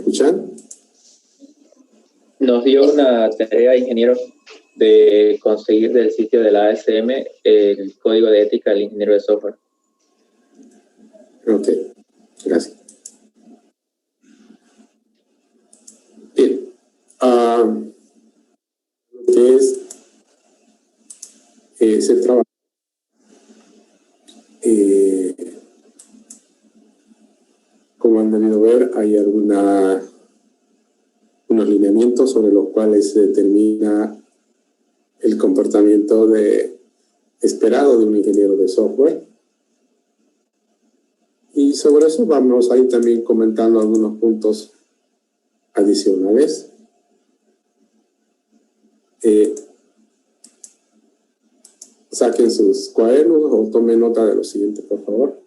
escuchan? Nos dio una tarea, ingeniero, de conseguir del sitio de la ASM el código de ética del ingeniero de software. Ok, gracias. Bien. ¿Qué es ese trabajo? Como han debido ver, hay unos lineamientos sobre los cuales se determina el comportamiento esperado de un ingeniero de software. Y sobre eso vamos a ir también comentando algunos puntos adicionales. Saquen sus cuadernos o tomen nota de lo siguiente, por favor.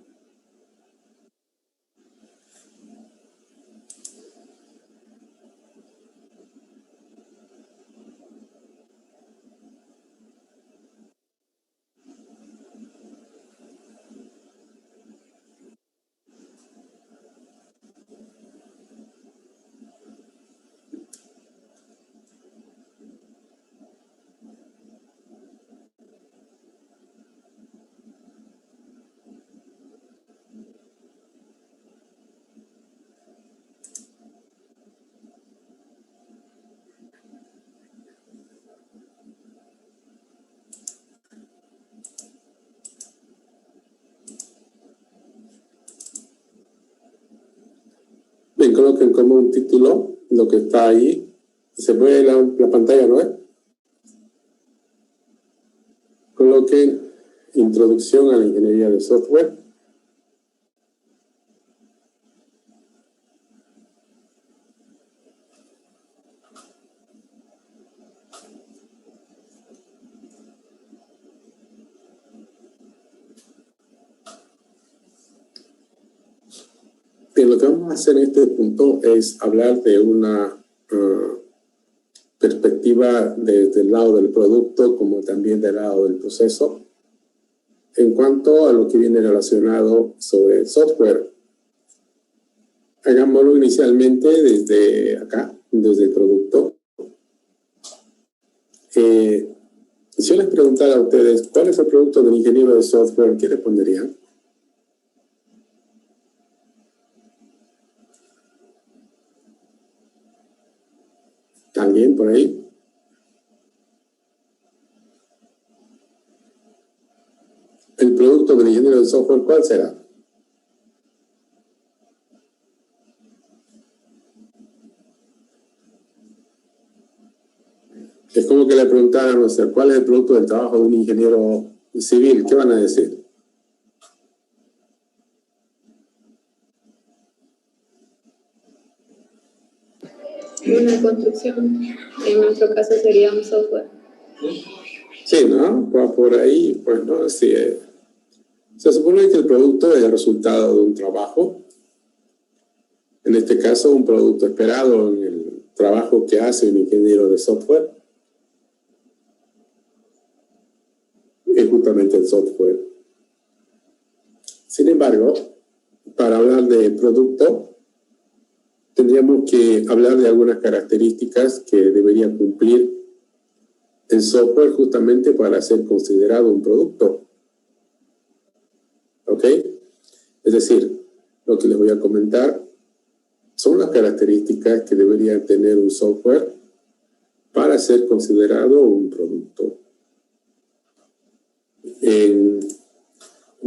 Bien, coloquen como un título lo que está ahí. Se puede la pantalla, ¿no es? Coloquen Introducción a la Ingeniería de Software. Bien, lo que vamos a hacer en este punto es hablar de una perspectiva desde el lado del producto como también del lado del proceso. En cuanto a lo que viene relacionado sobre el software, hagámoslo inicialmente desde acá, desde el producto. Si yo les preguntara a ustedes cuál es el producto del ingeniero de software, ¿qué responderían? ¿Alguien por ahí? El producto del ingeniero de software, ¿cuál será? Es como que le preguntaran, no sé, ¿cuál es el producto del trabajo de un ingeniero civil? ¿Qué van a decir? Una construcción, en nuestro caso sería un software. Sí, ¿no? Por ahí, pues, ¿no? Sí, se supone que el producto es el resultado de un trabajo. En este caso, un producto esperado en el trabajo que hace un ingeniero de software. Es justamente el software. Sin embargo, para hablar de producto, tendríamos que hablar de algunas características que debería cumplir el software justamente para ser considerado un producto. ¿Ok? Es decir, lo que les voy a comentar son las características que debería tener un software para ser considerado un producto. En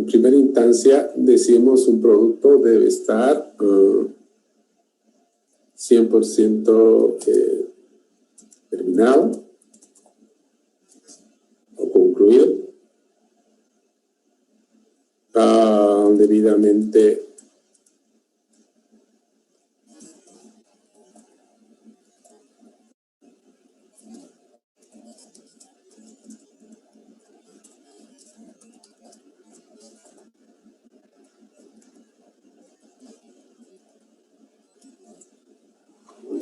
primera instancia, decimos un producto debe estar 100% terminado o concluido, debidamente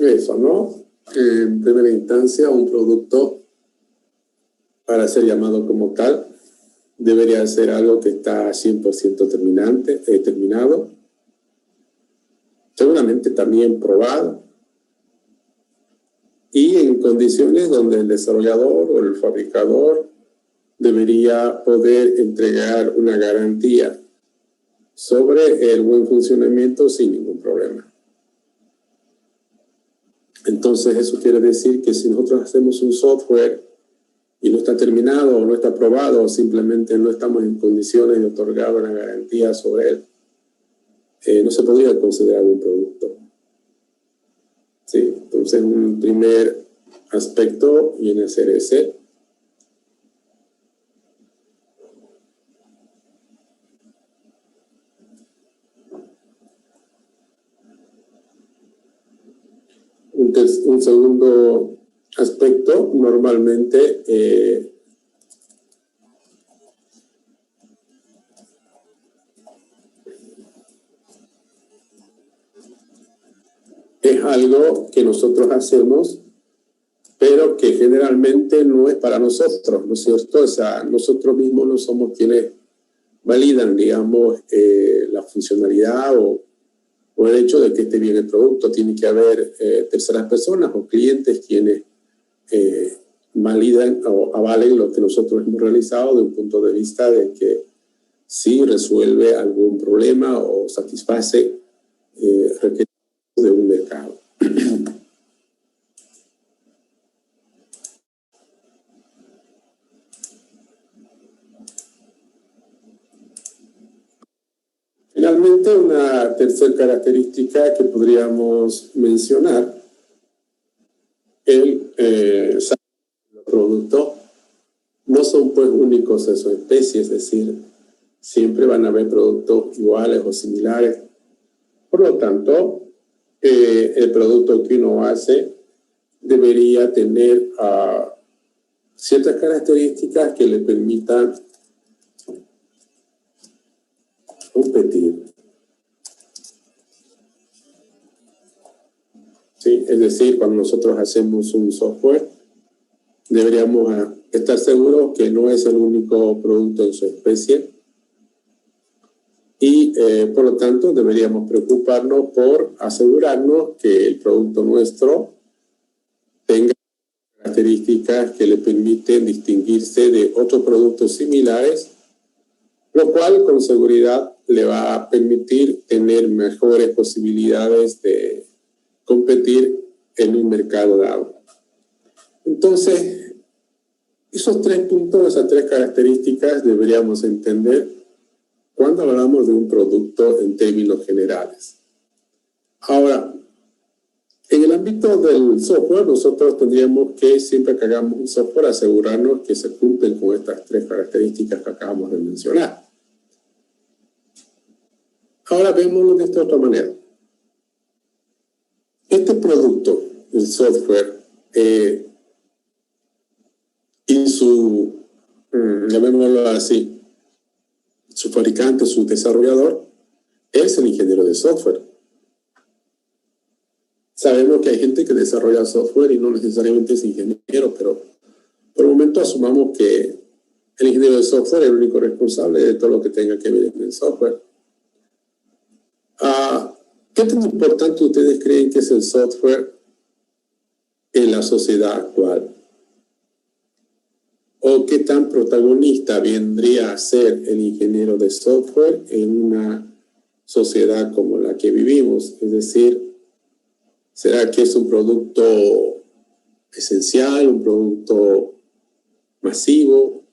eso, ¿no? En primera instancia, un producto, para ser llamado como tal, debería ser algo que está 100% terminado. seguramente también probado, y en condiciones donde el desarrollador o el fabricador debería poder entregar una garantía sobre el buen funcionamiento sin ningún problema. Entonces eso quiere decir que si nosotros hacemos un software y no está terminado o no está aprobado o simplemente no estamos en condiciones de otorgar una garantía sobre él, no se podría considerar un producto. ¿Sí? Entonces un primer aspecto viene a ser ese. Un segundo aspecto, normalmente es algo que nosotros hacemos, pero que generalmente no es para nosotros, ¿no es cierto? O sea, nosotros mismos no somos quienes validan, digamos, la funcionalidad o el hecho de que esté bien el producto. Tiene que haber terceras personas o clientes quienes validan o avalen lo que nosotros hemos realizado de un punto de vista de que sí resuelve algún problema o satisface requerimientos de un mercado. Finalmente, una tercera característica que podríamos mencionar, los productos no son pues únicos en su especie, es decir, siempre van a haber productos iguales o similares. Por lo tanto, el producto que uno hace debería tener ciertas características que le permitan competir. ¿Sí? Es decir, cuando nosotros hacemos un software, deberíamos estar seguros que no es el único producto en su especie y, por lo tanto, deberíamos preocuparnos por asegurarnos que el producto nuestro tenga características que le permiten distinguirse de otros productos similares, lo cual con seguridad le va a permitir tener mejores posibilidades de competir en un mercado dado. Entonces, esos tres puntos, esas tres características deberíamos entender cuando hablamos de un producto en términos generales. Ahora, en el ámbito del software, nosotros tendríamos que, siempre que hagamos un software, asegurarnos que se cumplen con estas tres características que acabamos de mencionar. Ahora vémoslo de esta otra manera. Este producto, el software, y su, llamémoslo así, su fabricante, su desarrollador, es el ingeniero de software. Sabemos que hay gente que desarrolla software y no necesariamente es ingeniero, pero por el momento asumamos que el ingeniero de software es el único responsable de todo lo que tenga que ver con el software. ¿Qué tan importante ustedes creen que es el software en la sociedad actual? ¿O qué tan protagonista vendría a ser el ingeniero de software en una sociedad como la que vivimos? Es decir, ¿será que es un producto esencial, un producto masivo?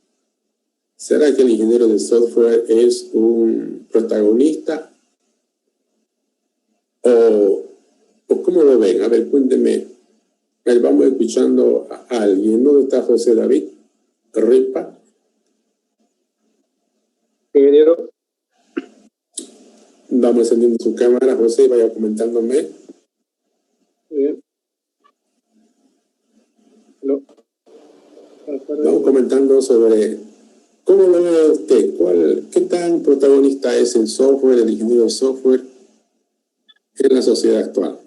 ¿Será que el ingeniero de software es un protagonista? ¿O cómo lo ven? A ver, cuénteme. Vamos escuchando a alguien. ¿Dónde está José David Ripa? Ingeniero. Vamos encendiendo su cámara, José, vaya comentándome. Bien. ¿No? Vamos comentando sobre cómo lo ve usted, qué tan protagonista es el software, el ingeniero de software en la sociedad actual.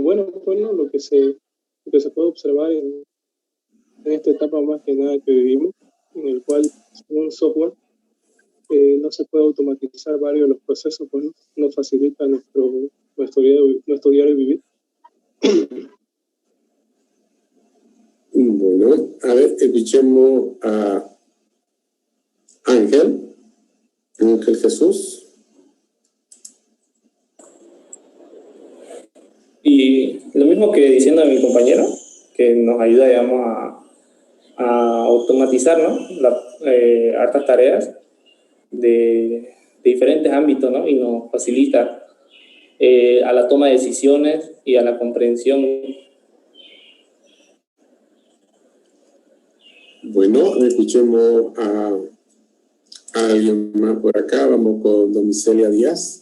Bueno, lo que se puede observar en esta etapa más que nada que vivimos, en el cual un software no se puede automatizar varios de los procesos, pues no facilita nuestro diario vivir. Bueno, a ver, escuchemos a Ángel Jesús. Y lo mismo que diciendo a mi compañero, que nos ayuda, digamos, a automatizar, ¿no? Hartas tareas de diferentes ámbitos, ¿no? Y nos facilita a la toma de decisiones y a la comprensión. Bueno, escuchemos a alguien más por acá. Vamos con Domicelia Díaz.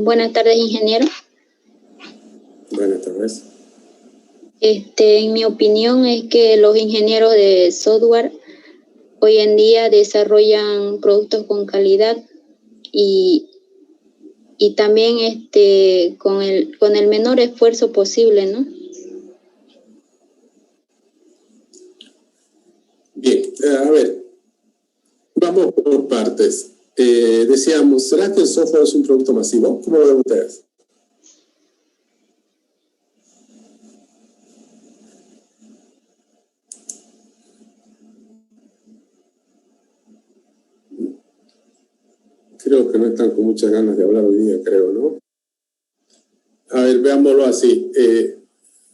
Buenas tardes, ingeniero. Buenas tardes. En mi opinión es que los ingenieros de software hoy en día desarrollan productos con calidad y también con el menor esfuerzo posible, ¿no? Bien, a ver, vamos por partes. Decíamos, ¿será que el software es un producto masivo? ¿Cómo lo ven ustedes? Creo que no están con muchas ganas de hablar hoy día, creo, ¿no? A ver, veámoslo así.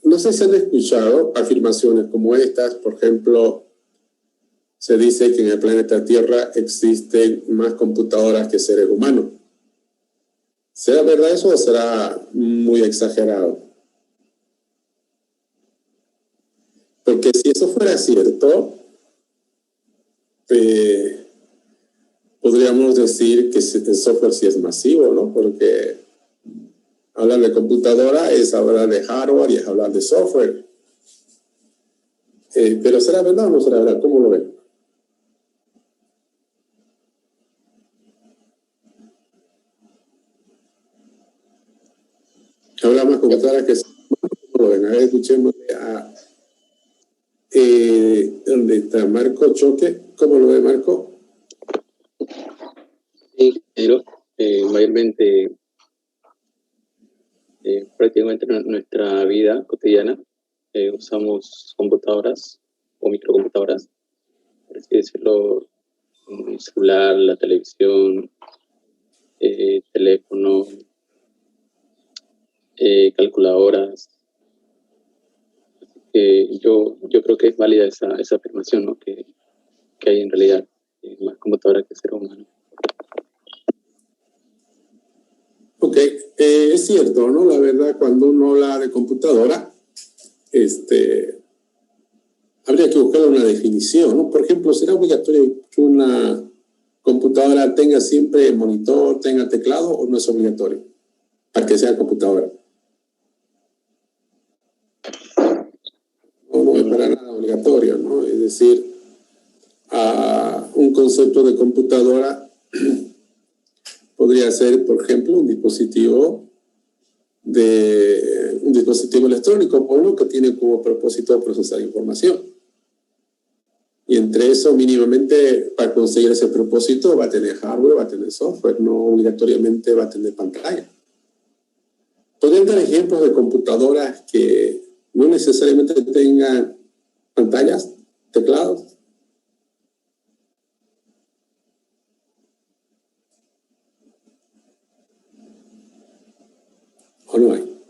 No sé si han escuchado afirmaciones como estas. Por ejemplo, se dice que en el planeta Tierra existen más computadoras que seres humanos. ¿Será verdad eso o será muy exagerado? Porque si eso fuera cierto, podríamos decir que el software sí es masivo, ¿no? Porque hablar de computadora es hablar de hardware y es hablar de software. Pero ¿será verdad o no será verdad? ¿Cómo lo ven? Habrá más computadoras que ¿cómo lo ven? A ver, escuchemos a ¿dónde está Marco Choque? ¿Cómo lo ve, Marco? Sí, pero mayormente prácticamente en nuestra vida cotidiana usamos computadoras o microcomputadoras, por así decirlo, el celular, la televisión, teléfono, calculadoras. Yo creo que es válida esa afirmación, ¿no? que hay en realidad más computadoras que ser humano. Ok, es cierto, ¿no? La verdad, cuando uno habla de computadora, habría que buscar una definición, ¿no? Por ejemplo, ¿será obligatorio que una computadora tenga siempre monitor, tenga teclado o no es obligatorio para que sea computadora? No es para nada obligatorio, ¿no? Es decir, un concepto de computadora podría ser, por ejemplo, un dispositivo electrónico, por lo que tiene como propósito procesar información. Y entre eso, mínimamente, para conseguir ese propósito, va a tener hardware, va a tener software, no obligatoriamente va a tener pantalla. ¿Podrían dar ejemplos de computadoras que no necesariamente tengan pantallas, teclados? ¿O no hay?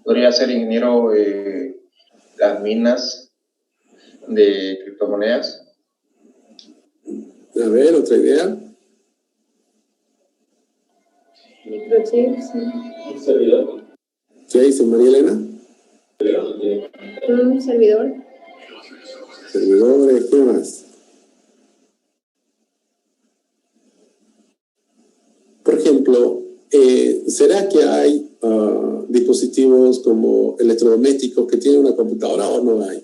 Podría ser, ingeniero, las minas de criptomonedas. A ver, otra idea. Microchips, Un servidor. ¿Qué dice María Elena? un servidor. Servidores, ¿qué más? Por ejemplo, ¿será que hay dispositivos como electrodomésticos que tienen una computadora o no hay?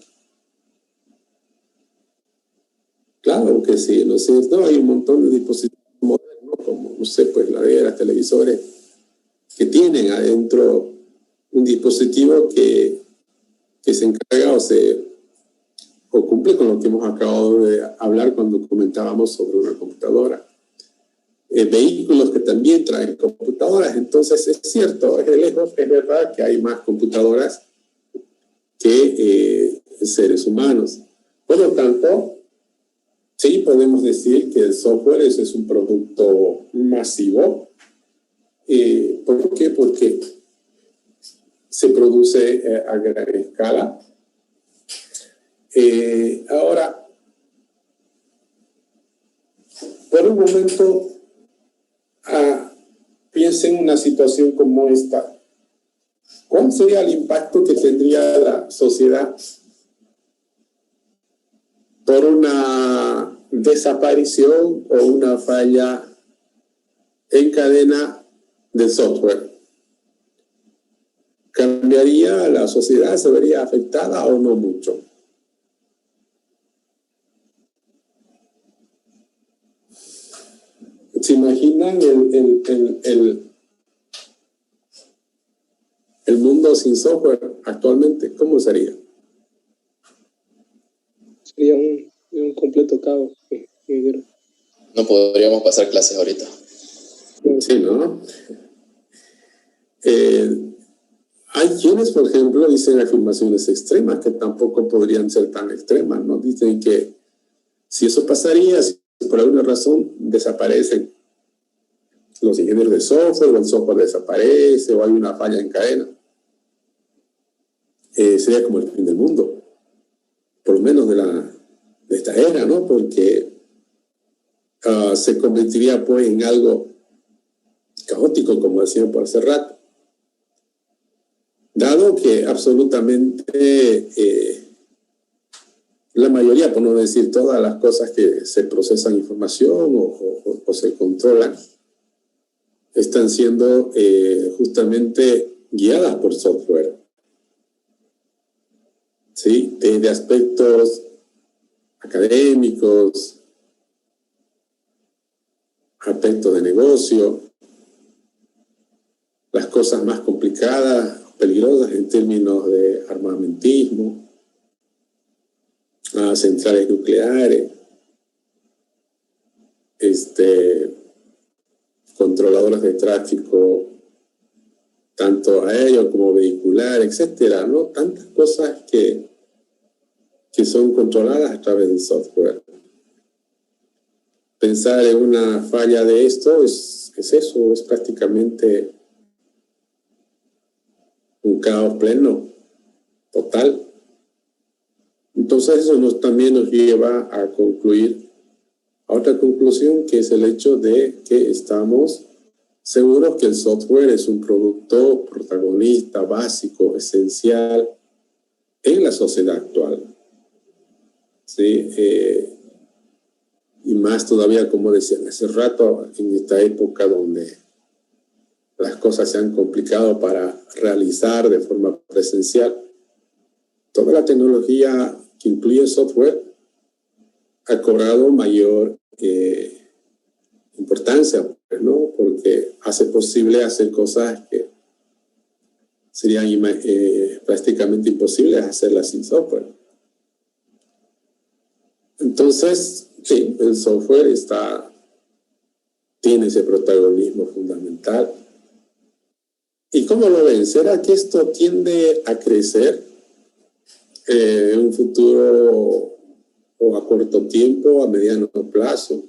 Claro que sí, ¿no es cierto? Hay un montón de dispositivos modernos, como, no sé, pues laderas, televisores, que tienen adentro un dispositivo que se encarga o cumple con lo que hemos acabado de hablar cuando comentábamos sobre una computadora. Vehículos que también traen computadoras. Entonces es cierto, es verdad que hay más computadoras que seres humanos. Por lo tanto, sí podemos decir que el software es un producto masivo. ¿Por qué? Porque se produce a gran escala. Ahora, por un momento, piensa en una situación como esta. ¿Cuál sería el impacto que tendría la sociedad por una desaparición o una falla en cadena del software? ¿Cambiaría la sociedad? ¿Se vería afectada o no mucho? ¿Se imaginan el mundo sin software actualmente? ¿Cómo sería? Sería un completo caos. No podríamos pasar clases ahorita. Sí, ¿no? Hay quienes, por ejemplo, dicen afirmaciones extremas que tampoco podrían ser tan extremas, ¿no? Dicen que si eso pasaría, si por alguna razón desaparecen los ingenieros de software, o el software desaparece, o hay una falla en cadena, sería como el fin del mundo, por lo menos de esta era, ¿no? Porque se convertiría pues en algo caótico, como decían por hace rato. Dado que absolutamente la mayoría, por no decir todas las cosas que se procesan información o se controlan, están siendo justamente guiadas por software. ¿Sí? Desde aspectos académicos, aspectos de negocio, las cosas más complicadas, peligrosas en términos de armamentismo, centrales nucleares, controladoras de tráfico, tanto aéreo como vehicular, etcétera, ¿no? Tantas cosas que son controladas a través del software. Pensar en una falla de esto es eso, es prácticamente un caos pleno, total. Entonces eso también nos lleva a concluir a otra conclusión, que es el hecho de que estamos seguros que el software es un producto protagonista, básico, esencial en la sociedad actual. ¿Sí? Y más todavía, como decían hace rato, en esta época donde las cosas se han complicado para realizar de forma presencial, toda la tecnología que incluye software ha cobrado mayor importancia, ¿no? Porque hace posible hacer cosas que serían prácticamente imposibles hacerlas sin software. Entonces, sí, el software tiene ese protagonismo fundamental. ¿Y cómo lo ven? ¿Será que esto tiende a crecer en un futuro o a corto tiempo, a mediano plazo?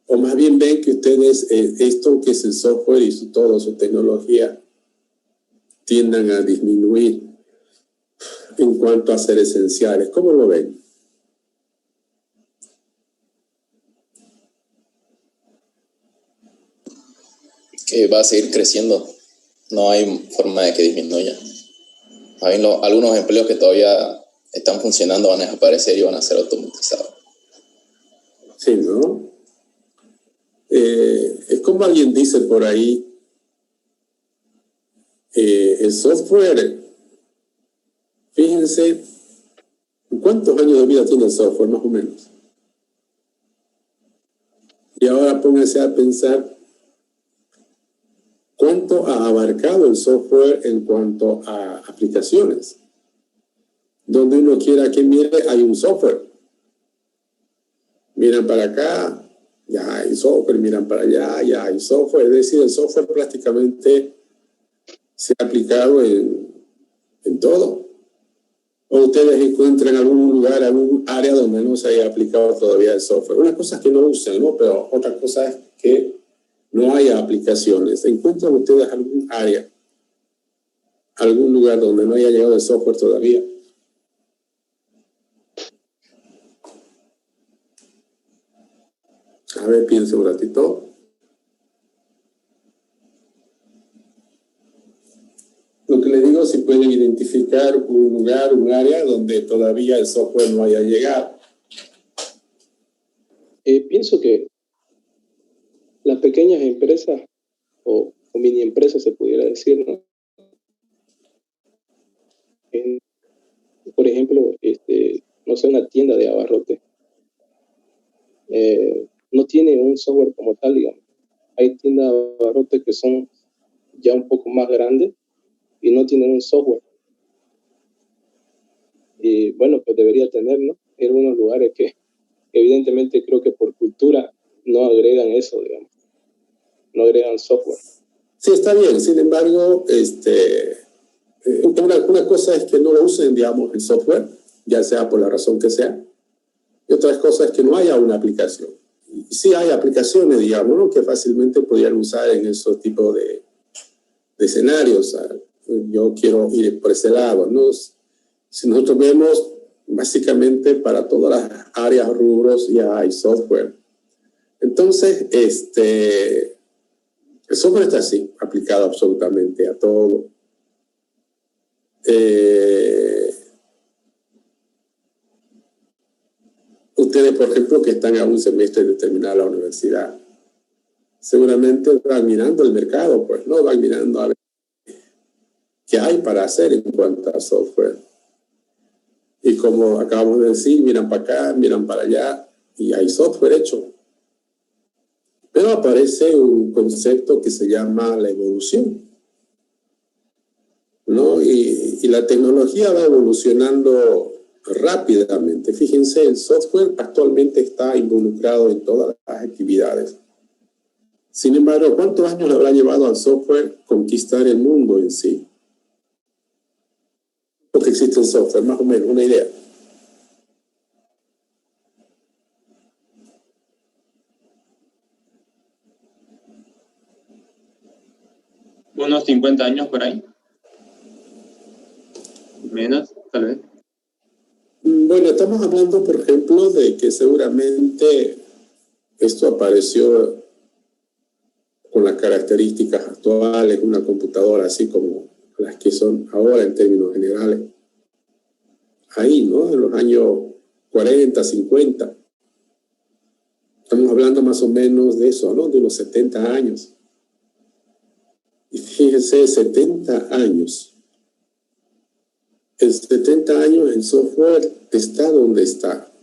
¿O más bien ven que ustedes esto que es el software y toda su tecnología tiendan a disminuir en cuanto a ser esenciales? ¿Cómo lo ven? Que va a seguir creciendo. No hay forma de que disminuya. Algunos empleos que todavía están funcionando van a desaparecer y van a ser automatizados. Sí, ¿no? Es como alguien dice por ahí, el software, fíjense, ¿cuántos años de vida tiene el software, más o menos? Y ahora pónganse a pensar, ¿cuánto ha abarcado el software en cuanto a aplicaciones? Donde uno quiera que mire, hay un software. Miran para acá, ya hay software, miran para allá, ya hay software. Es decir, el software prácticamente se ha aplicado en todo. O ustedes encuentran algún lugar, algún área donde no se haya aplicado todavía el software. Una cosa es que no usen, ¿no? Pero otra cosa es que no haya aplicaciones. ¿Encuentran ustedes algún área, algún lugar donde no haya llegado el software todavía? A ver, piense un ratito. Lo que le digo, si pueden identificar un lugar, un área donde todavía el software no haya llegado. Pienso que las pequeñas empresas o mini empresas, se pudiera decir, ¿no? Por ejemplo, no sé, una tienda de abarrotes no tiene un software como tal, digamos. Hay tiendas de abarrotes que son ya un poco más grandes y no tienen un software. Y bueno, pues debería tener, ¿no? En unos lugares que evidentemente creo que por cultura no agregan eso, digamos. No agregan software. Sí, está bien. Sin embargo, una cosa es que no lo usen, digamos, el software, ya sea por la razón que sea. Y otra cosa es que no haya una aplicación. Y sí hay aplicaciones, digamos, ¿no?, que fácilmente podrían usar en esos tipos de escenarios. O sea, yo quiero ir por ese lado, ¿no? Si nosotros vemos, básicamente para todas las áreas, rubros, ya hay software. Entonces, el software está así, aplicado absolutamente a todo. Ustedes, por ejemplo, que están a un semestre de terminar la universidad, seguramente van mirando el mercado, pues, ¿no? Van mirando a ver qué hay para hacer en cuanto a software. Y como acabamos de decir, miran para acá, miran para allá, y hay software hecho. Pero aparece un concepto que se llama la evolución, ¿no? Y la tecnología va evolucionando rápidamente. Fíjense, el software actualmente está involucrado en todas las actividades. Sin embargo, ¿cuántos años le habrá llevado al software conquistar el mundo en sí? Porque existe el software, más o menos, una idea. Unos 50 años por ahí. Menos, tal vez. Bueno, estamos hablando, por ejemplo, de que seguramente esto apareció con las características actuales, una computadora así como las que son ahora en términos generales. Ahí, ¿no? En los años 40, 50. Estamos hablando más o menos de eso, ¿no? De unos 70 años. Y fíjense, 70 años. En 70 años el software está donde está.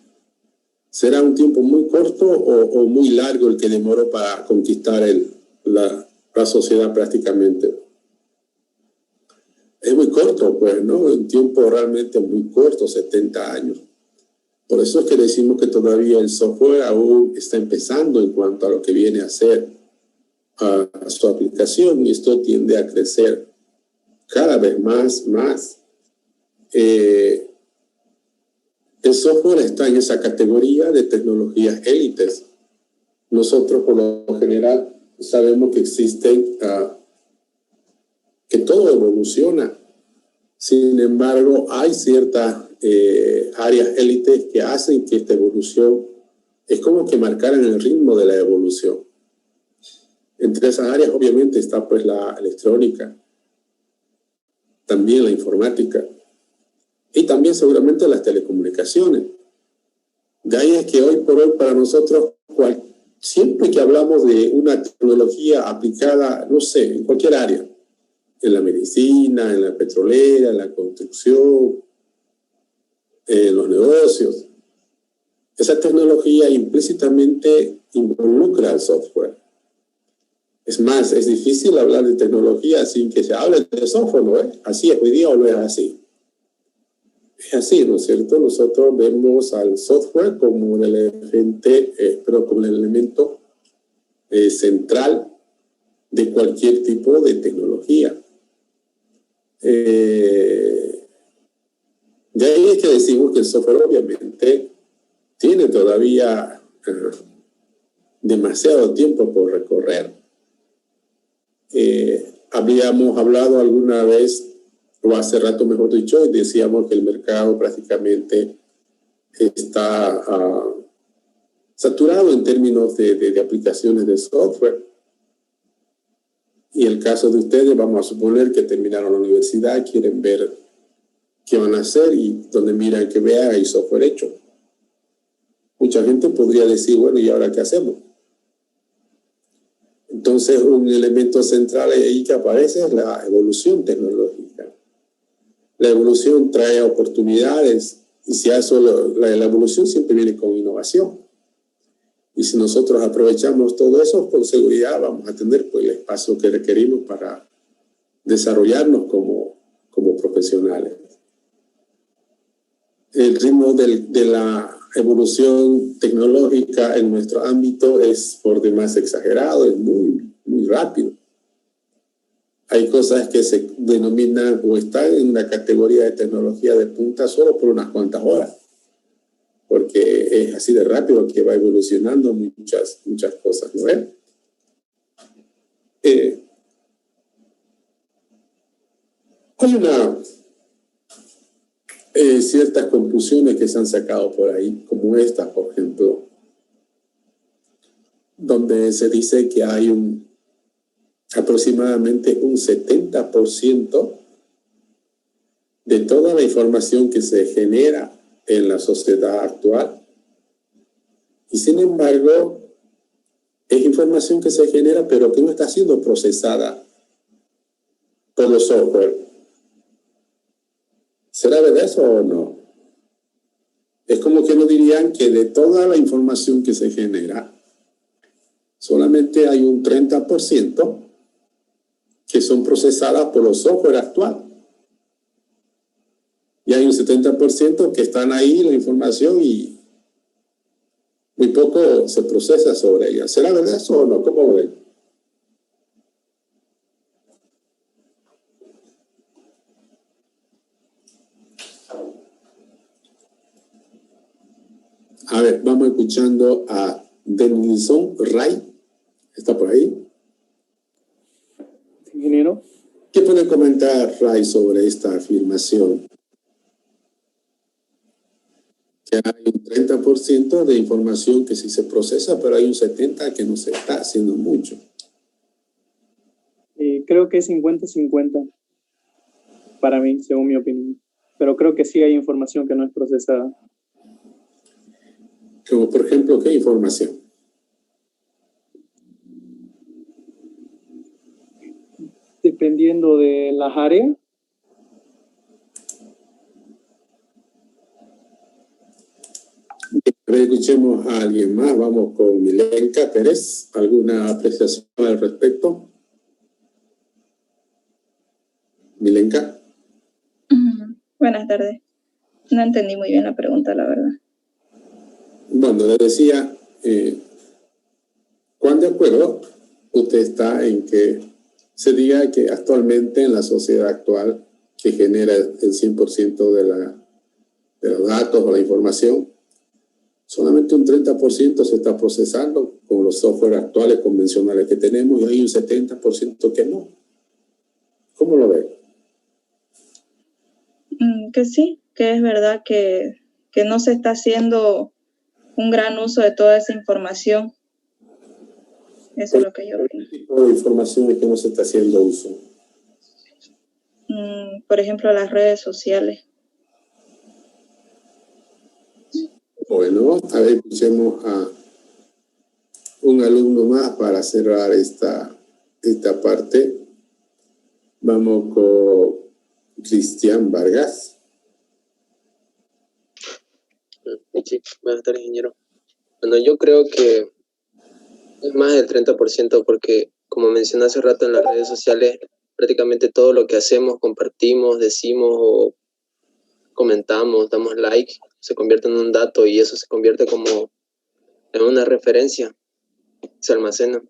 ¿Será un tiempo muy corto o muy largo el que demoró para conquistar la sociedad prácticamente? Es muy corto, pues, ¿no? Un tiempo realmente muy corto, 70 años. Por eso es que decimos que todavía el software aún está empezando en cuanto a lo que viene a ser a su aplicación, y esto tiende a crecer cada vez más. El software está en esa categoría de tecnologías élites. Nosotros, por lo general, sabemos que existen, que todo evoluciona. Sin embargo, hay ciertas áreas élites que hacen que esta evolución es como que marcaran el ritmo de la evolución. Entre esas áreas, obviamente, está pues la electrónica, también la informática, y también seguramente las telecomunicaciones. De ahí es que hoy por hoy para nosotros, siempre que hablamos de una tecnología aplicada, no sé, en cualquier área, en la medicina, en la petrolera, en la construcción, en los negocios, esa tecnología implícitamente involucra al software. Es más, es difícil hablar de tecnología sin que se hable de software, ¿no? Así es hoy día o no es así. Es así, ¿no es cierto? Nosotros vemos al software como un como el elemento central de cualquier tipo de tecnología. De ahí es que decimos que el software obviamente tiene todavía demasiado tiempo por recorrer. Habíamos hablado alguna vez, o hace rato mejor dicho, y decíamos que el mercado prácticamente está saturado en términos de aplicaciones de software. Y el caso de ustedes, vamos a suponer que terminaron la universidad, quieren ver qué van a hacer y donde miran que vean hay software hecho. Mucha gente podría decir, bueno, ¿y ahora qué hacemos? Entonces, un elemento central ahí que aparece es la evolución tecnológica. La evolución trae oportunidades y si eso, la evolución siempre viene con innovación. Y si nosotros aprovechamos todo eso, con seguridad vamos a tener pues, el espacio que requerimos para desarrollarnos como profesionales. El ritmo de la evolución tecnológica en nuestro ámbito es por demás exagerado, es muy, muy rápido. Hay cosas que se denominan o están en una categoría de tecnología de punta solo por unas cuantas horas, porque es así de rápido que va evolucionando muchas cosas, ¿no es? Hay ciertas conclusiones que se han sacado por ahí, como esta, por ejemplo, donde se dice que hay aproximadamente un 70% de toda la información que se genera en la sociedad actual. Y sin embargo, es información que se genera, pero que no está siendo procesada por los software. ¿Será verdad eso o no? Es como que no dirían que de toda la información que se genera, solamente hay un 30% que son procesadas por los software actual. Y hay un 70% que están ahí la información y muy poco se procesa sobre ella. ¿Será verdad eso o no? ¿Cómo lo ven? A ver, vamos escuchando a Denison Ray. ¿Está por ahí? Ingeniero. ¿Qué puede comentar Ray sobre esta afirmación? Que hay un 30% de información que sí se procesa, pero hay un 70% que no se está haciendo mucho. Creo que es 50-50 para mí, según mi opinión. Pero creo que sí hay información que no es procesada. Como por ejemplo, ¿qué información? Dependiendo de las áreas. Escuchemos a alguien más. Vamos con Milenka Pérez. ¿Alguna apreciación al respecto? Milenka. Buenas tardes. No entendí muy bien la pregunta, la verdad. Bueno, le decía, ¿cuán de acuerdo usted está en que se diga que actualmente en la sociedad actual que genera el 100% de los datos o la información, solamente un 30% se está procesando con los software actuales convencionales que tenemos y hay un 70% que no? ¿Cómo lo ve? Que sí, que es verdad que no se está haciendo un gran uso de toda esa información. Eso es lo que yo opino. ¿Qué tipo de información es que no se está haciendo uso? Por ejemplo, las redes sociales. Bueno, a ver, escuchemos a un alumno más para cerrar esta parte. Vamos con Cristian Vargas. Sí, buenas tardes, ingeniero. Bueno, yo creo que es más del 30% porque como mencioné hace rato, en las redes sociales, prácticamente todo lo que hacemos, compartimos, decimos o comentamos, damos like, se convierte en un dato y eso se convierte como en una referencia, se almacena.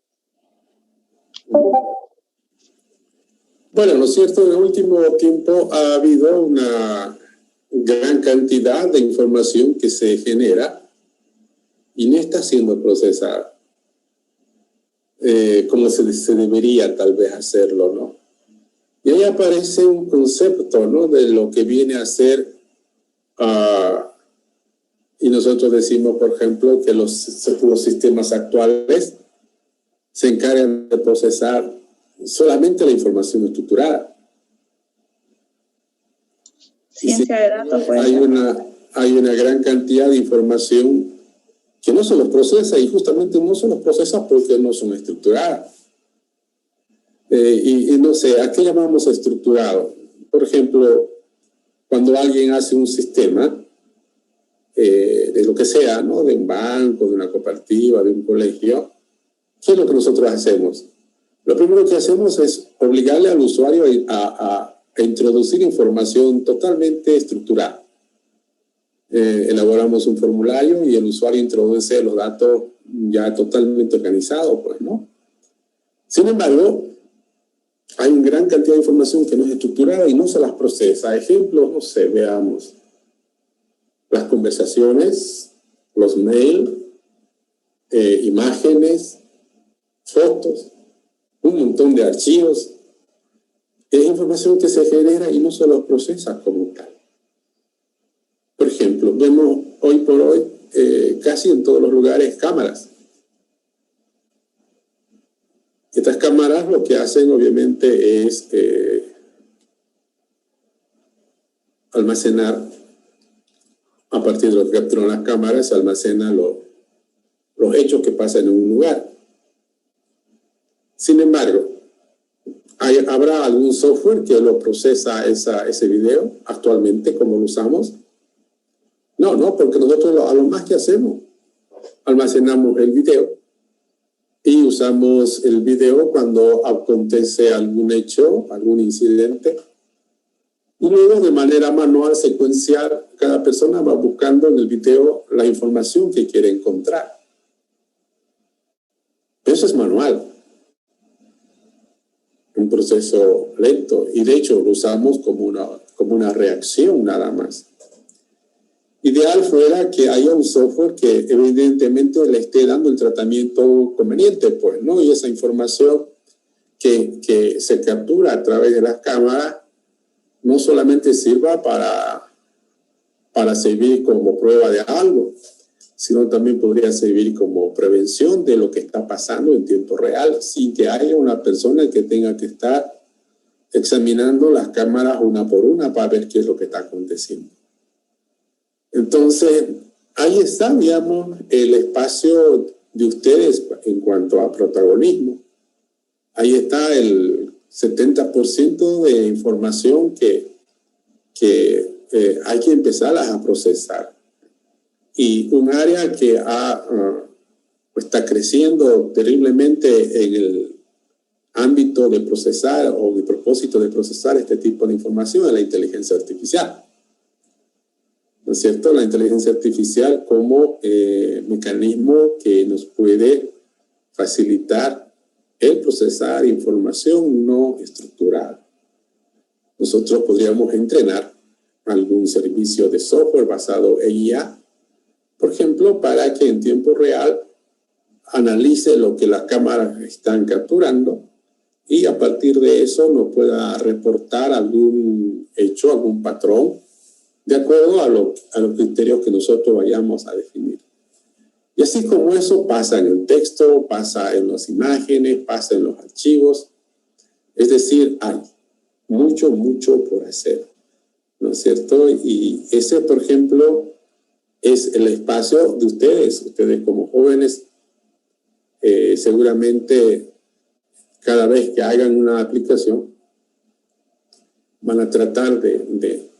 Bueno, lo cierto, en el último tiempo ha habido una gran cantidad de información que se genera y no está siendo procesada como se debería tal vez hacerlo, ¿no? Y ahí aparece un concepto, ¿no?, de lo que viene a ser, y nosotros decimos, por ejemplo, que los sistemas actuales se encargan de procesar solamente la información estructurada. Ciencia de datos, pues. Hay una gran cantidad de información que no se los procesa, y justamente no se los procesa porque no son estructuradas. Y no sé, ¿a qué llamamos estructurado? Por ejemplo, cuando alguien hace un sistema, de lo que sea, ¿no?, de un banco, de una cooperativa, de un colegio, ¿qué es lo que nosotros hacemos? Lo primero que hacemos es obligarle al usuario a introducir información totalmente estructurada. Elaboramos un formulario y el usuario introduce los datos ya totalmente organizados, pues, ¿no? Sin embargo, hay una gran cantidad de información que no es estructurada y no se las procesa. Ejemplos, no sé, veamos. Las conversaciones, los mails, imágenes, fotos, un montón de archivos. Es información que se genera y no se los procesa como tal. Por ejemplo, vemos hoy por hoy casi en todos los lugares cámaras. Estas cámaras lo que hacen obviamente es almacenar, a partir de lo que capturan las cámaras, se almacenan los hechos que pasan en un lugar. Sin embargo, ¿habrá algún software que lo procesa ese video actualmente como lo usamos? No, porque nosotros a lo más que hacemos, almacenamos el video y usamos el video cuando acontece algún hecho, algún incidente. Y luego, de manera manual, secuencial, cada persona va buscando en el video la información que quiere encontrar. Eso es manual. Un proceso lento. Y de hecho lo usamos como una reacción nada más. Ideal fuera que haya un software que evidentemente le esté dando el tratamiento conveniente, pues, ¿no? Y esa información que se captura a través de las cámaras no solamente sirva para servir como prueba de algo, sino también podría servir como prevención de lo que está pasando en tiempo real, sin que haya una persona que tenga que estar examinando las cámaras una por una para ver qué es lo que está aconteciendo. Entonces, ahí está, digamos, el espacio de ustedes en cuanto a protagonismo. Ahí está el 70% de información que hay que empezar a procesar. Y un área que está creciendo terriblemente en el ámbito de procesar o de propósito de procesar este tipo de información es la inteligencia artificial. ¿No es cierto? La inteligencia artificial como mecanismo que nos puede facilitar el procesar información no estructurada. Nosotros podríamos entrenar algún servicio de software basado en IA, por ejemplo, para que en tiempo real analice lo que las cámaras están capturando y a partir de eso nos pueda reportar algún hecho, algún patrón, de acuerdo a los criterios que nosotros vayamos a definir. Y así como eso pasa en el texto, pasa en las imágenes, pasa en los archivos. Es decir, hay mucho por hacer, ¿no es cierto? Y ese, por ejemplo, es el espacio de ustedes. Ustedes como jóvenes, seguramente cada vez que hagan una aplicación, van a tratar de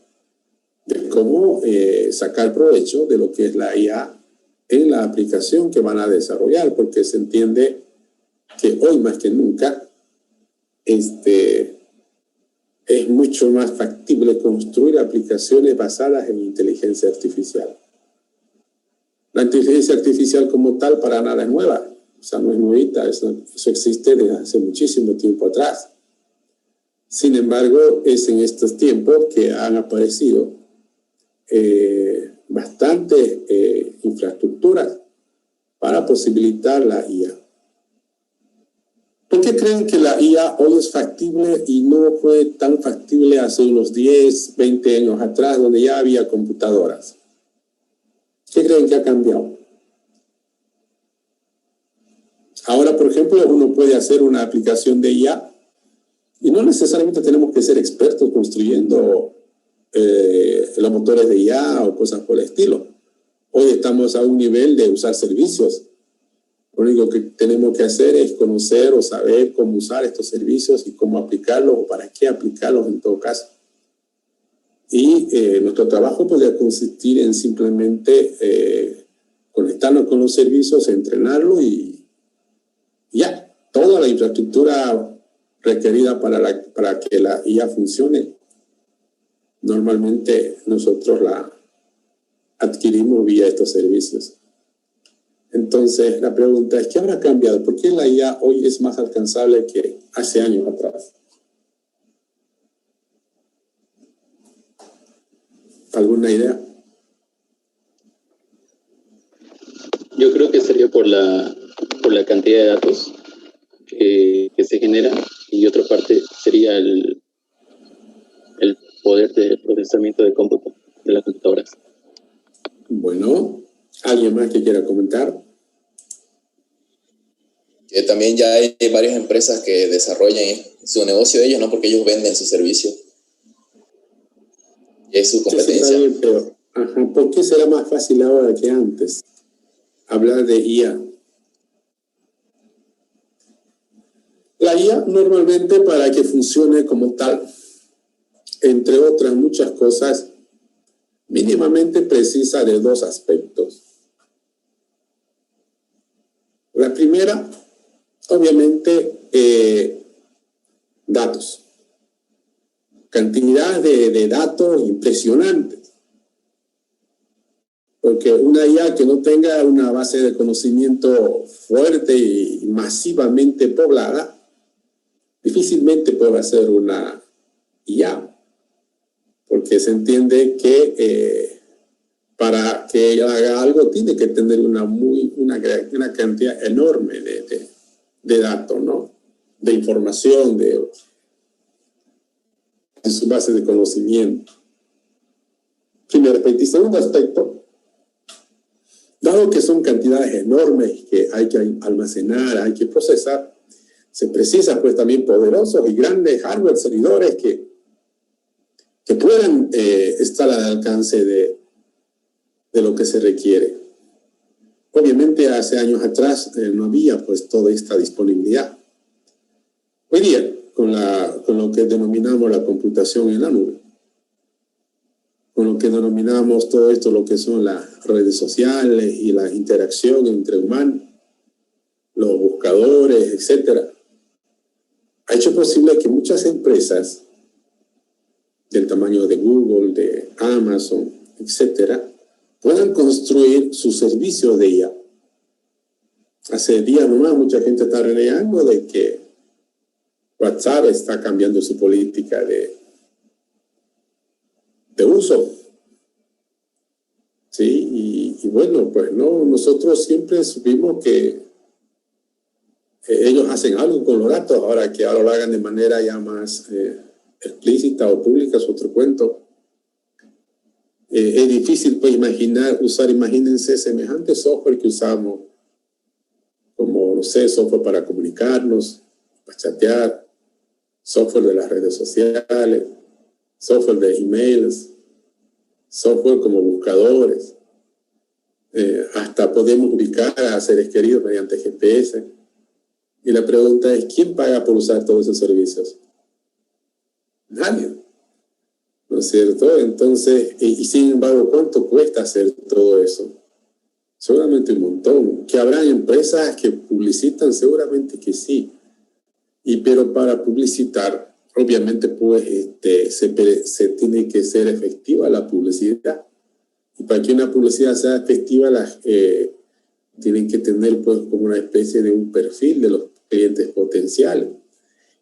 cómo sacar provecho de lo que es la IA en la aplicación que van a desarrollar, porque se entiende que hoy más que nunca es mucho más factible construir aplicaciones basadas en inteligencia artificial. La inteligencia artificial como tal para nada es nueva, o sea, no es nuevita, eso existe desde hace muchísimo tiempo atrás. Sin embargo, es en estos tiempos que han aparecido bastantes infraestructuras para posibilitar la IA. ¿Por qué creen que la IA hoy es factible y no fue tan factible hace unos 10, 20 años atrás, donde ya había computadoras? ¿Qué creen que ha cambiado? Ahora, por ejemplo, uno puede hacer una aplicación de IA y no necesariamente tenemos que ser expertos construyendo los motores de IA o cosas por el estilo. Hoy estamos a un nivel de usar servicios. Lo único que tenemos que hacer es conocer o saber cómo usar estos servicios y cómo aplicarlos o para qué aplicarlos en todo caso. Y nuestro trabajo podría consistir en simplemente conectarnos con los servicios, entrenarlo y ya, toda la infraestructura requerida para que la IA funcione, normalmente nosotros la adquirimos vía estos servicios. Entonces, la pregunta es, ¿qué habrá cambiado? ¿Por qué la IA hoy es más alcanzable que hace años atrás? ¿Alguna idea? Yo creo que sería por la cantidad de datos que se genera, y otra parte sería el poder de procesamiento de cómputo de las computadoras. Bueno, ¿alguien más que quiera comentar? Que también ya hay varias empresas que desarrollan su negocio de ellos, ¿no? Porque ellos venden su servicio. Y es su competencia. Sí, bien, pero, ¿por qué será más fácil ahora que antes hablar de IA? La IA normalmente, para que funcione como tal, entre otras muchas cosas, mínimamente precisa de dos aspectos. La primera, obviamente, datos. Cantidad de datos impresionantes. Porque una IA que no tenga una base de conocimiento fuerte y masivamente poblada, difícilmente puede ser una IA. Porque se entiende que para que ella haga algo tiene que tener una cantidad enorme de datos, ¿no? De información, de su base de conocimiento. Primer aspecto. Y segundo aspecto, dado que son cantidades enormes que hay que almacenar, hay que procesar, se precisa pues también poderosos y grandes hardware servidores que puedan estar al alcance de lo que se requiere. Obviamente hace años atrás no había pues toda esta disponibilidad. Hoy día, con lo que denominamos la computación en la nube, con lo que denominamos todo esto, lo que son las redes sociales y la interacción entre humanos, los buscadores, etc., ha hecho posible que muchas empresas del tamaño de Google, de Amazon, etcétera, puedan construir sus servicios de IA. Hace días nomás mucha gente está renegando de que WhatsApp está cambiando su política de uso. Sí, y bueno, pues no, nosotros siempre supimos que ellos hacen algo con los datos, ahora que ahora lo hagan de manera ya más explícita o pública es otro cuento. Es difícil pues imagínense semejante software que usamos, como, no sé, software para comunicarnos, para chatear, software de las redes sociales, software de emails, software como buscadores, hasta podemos ubicar a seres queridos mediante GPS. Y la pregunta es, ¿quién paga por usar todos esos servicios? Nadie, ¿no es cierto? Entonces, y sin embargo, ¿cuánto cuesta hacer todo eso? Seguramente un montón. Que habrá empresas que publicitan, seguramente que sí. Pero para publicitar, obviamente, pues se tiene que ser efectiva la publicidad. Y para que una publicidad sea efectiva, tienen que tener pues como una especie de un perfil de los clientes potenciales.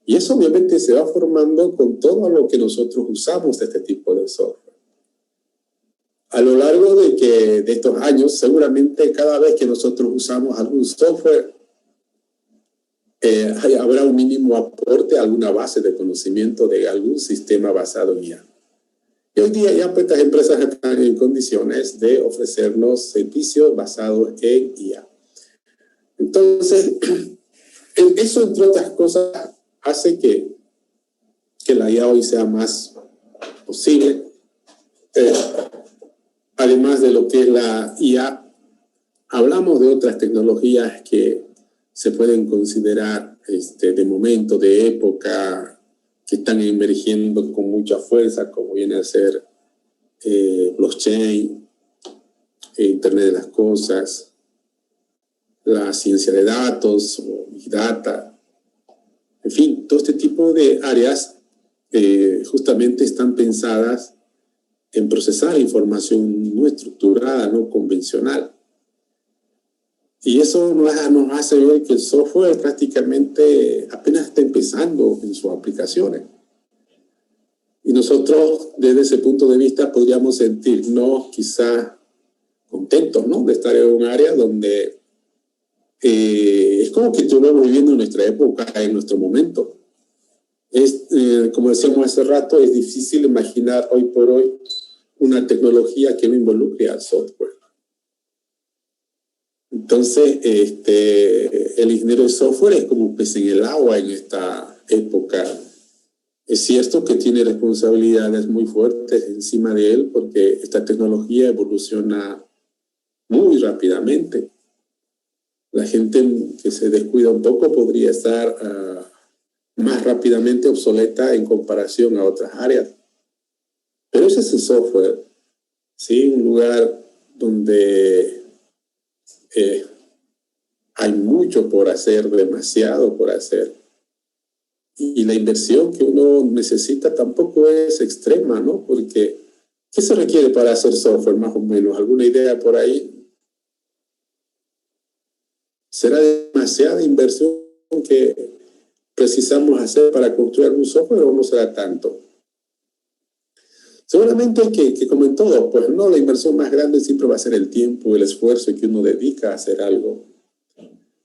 Y eso obviamente se va formando con todo lo que nosotros usamos de este tipo de software. A lo largo de estos años, seguramente cada vez que nosotros usamos algún software, habrá un mínimo aporte a alguna base de conocimiento de algún sistema basado en IA. Y hoy día ya pues, estas empresas están en condiciones de ofrecernos servicios basados en IA. Entonces, eso, entre otras cosas, hace que la IA hoy sea más posible. Además de lo que es la IA, hablamos de otras tecnologías que se pueden considerar de momento, de época, que están emergiendo con mucha fuerza, como viene a ser blockchain, Internet de las Cosas, la ciencia de datos, o Big Data. En fin, todo este tipo de áreas justamente están pensadas en procesar información no estructurada, no convencional. Y eso nos hace ver que el software prácticamente apenas está empezando en sus aplicaciones. Y nosotros, desde ese punto de vista, podríamos sentirnos quizá contentos, ¿no?, de estar en un área donde es como que estuvimos viviendo en nuestra época, en nuestro momento. Como decíamos hace rato, es difícil imaginar hoy por hoy una tecnología que no involucre al software. Entonces, el ingeniero de software es como un pez en el agua en esta época. Es cierto que tiene responsabilidades muy fuertes encima de él porque esta tecnología evoluciona muy rápidamente. La gente que se descuida un poco podría estar más rápidamente obsoleta en comparación a otras áreas. Pero ese es el software, ¿sí? Un lugar donde hay mucho por hacer, demasiado por hacer. Y la inversión que uno necesita tampoco es extrema, ¿no? Porque, ¿qué se requiere para hacer software, más o menos? ¿Alguna idea por ahí? ¿Será demasiada inversión que precisamos hacer para construir un software o no será tanto? Seguramente que como en todo, pues no, la inversión más grande siempre va a ser el tiempo, el esfuerzo que uno dedica a hacer algo.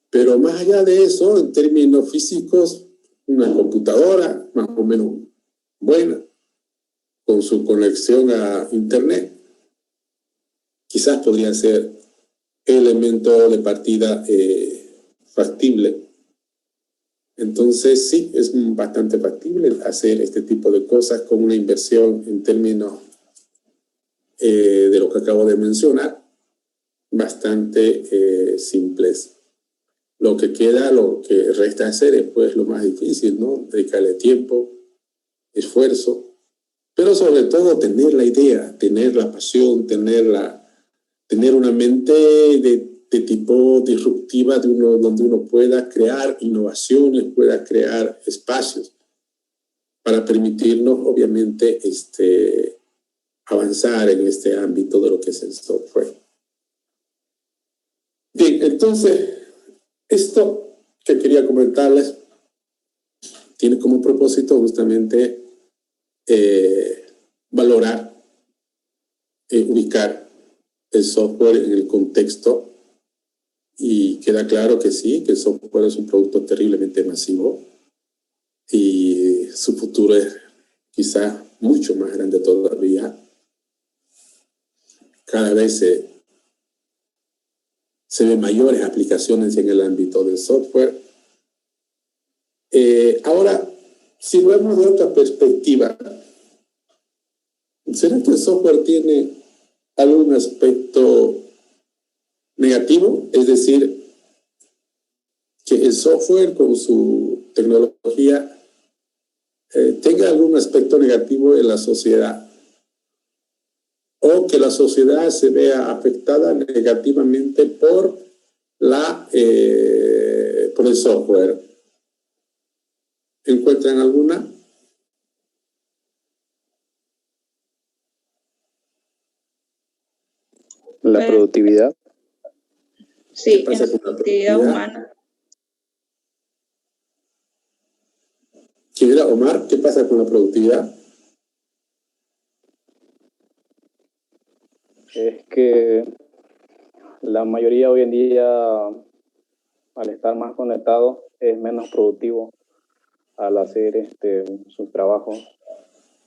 Pero más allá de eso, en términos físicos, una computadora más o menos buena, con su conexión a Internet, quizás podría ser el elemento de partida factible. Entonces sí, es bastante factible hacer este tipo de cosas con una inversión en términos de lo que acabo de mencionar, bastante simples. Lo que resta hacer es pues lo más difícil, ¿no? Dedicarle tiempo, esfuerzo, pero sobre todo tener la idea, tener la pasión, tener una mente de tipo disruptiva donde uno pueda crear innovaciones, pueda crear espacios para permitirnos, obviamente, avanzar en este ámbito de lo que es el software. Bien, entonces, esto que quería comentarles tiene como propósito justamente valorar, ubicar el software en el contexto. Y queda claro que sí, que el software es un producto terriblemente masivo y su futuro es quizás mucho más grande todavía. Cada vez se ven mayores aplicaciones en el ámbito del software. Ahora, si lo vemos de otra perspectiva, ¿será que el software tiene algún aspecto negativo? Es decir, que el software con su tecnología tenga algún aspecto negativo en la sociedad, o que la sociedad se vea afectada negativamente por el software. ¿Encuentran alguna? La productividad. Sí, en la productividad humana. ¿Quién era Omar? ¿Qué pasa con la productividad? Es que la mayoría hoy en día, al estar más conectados, es menos productivo al hacer sus trabajos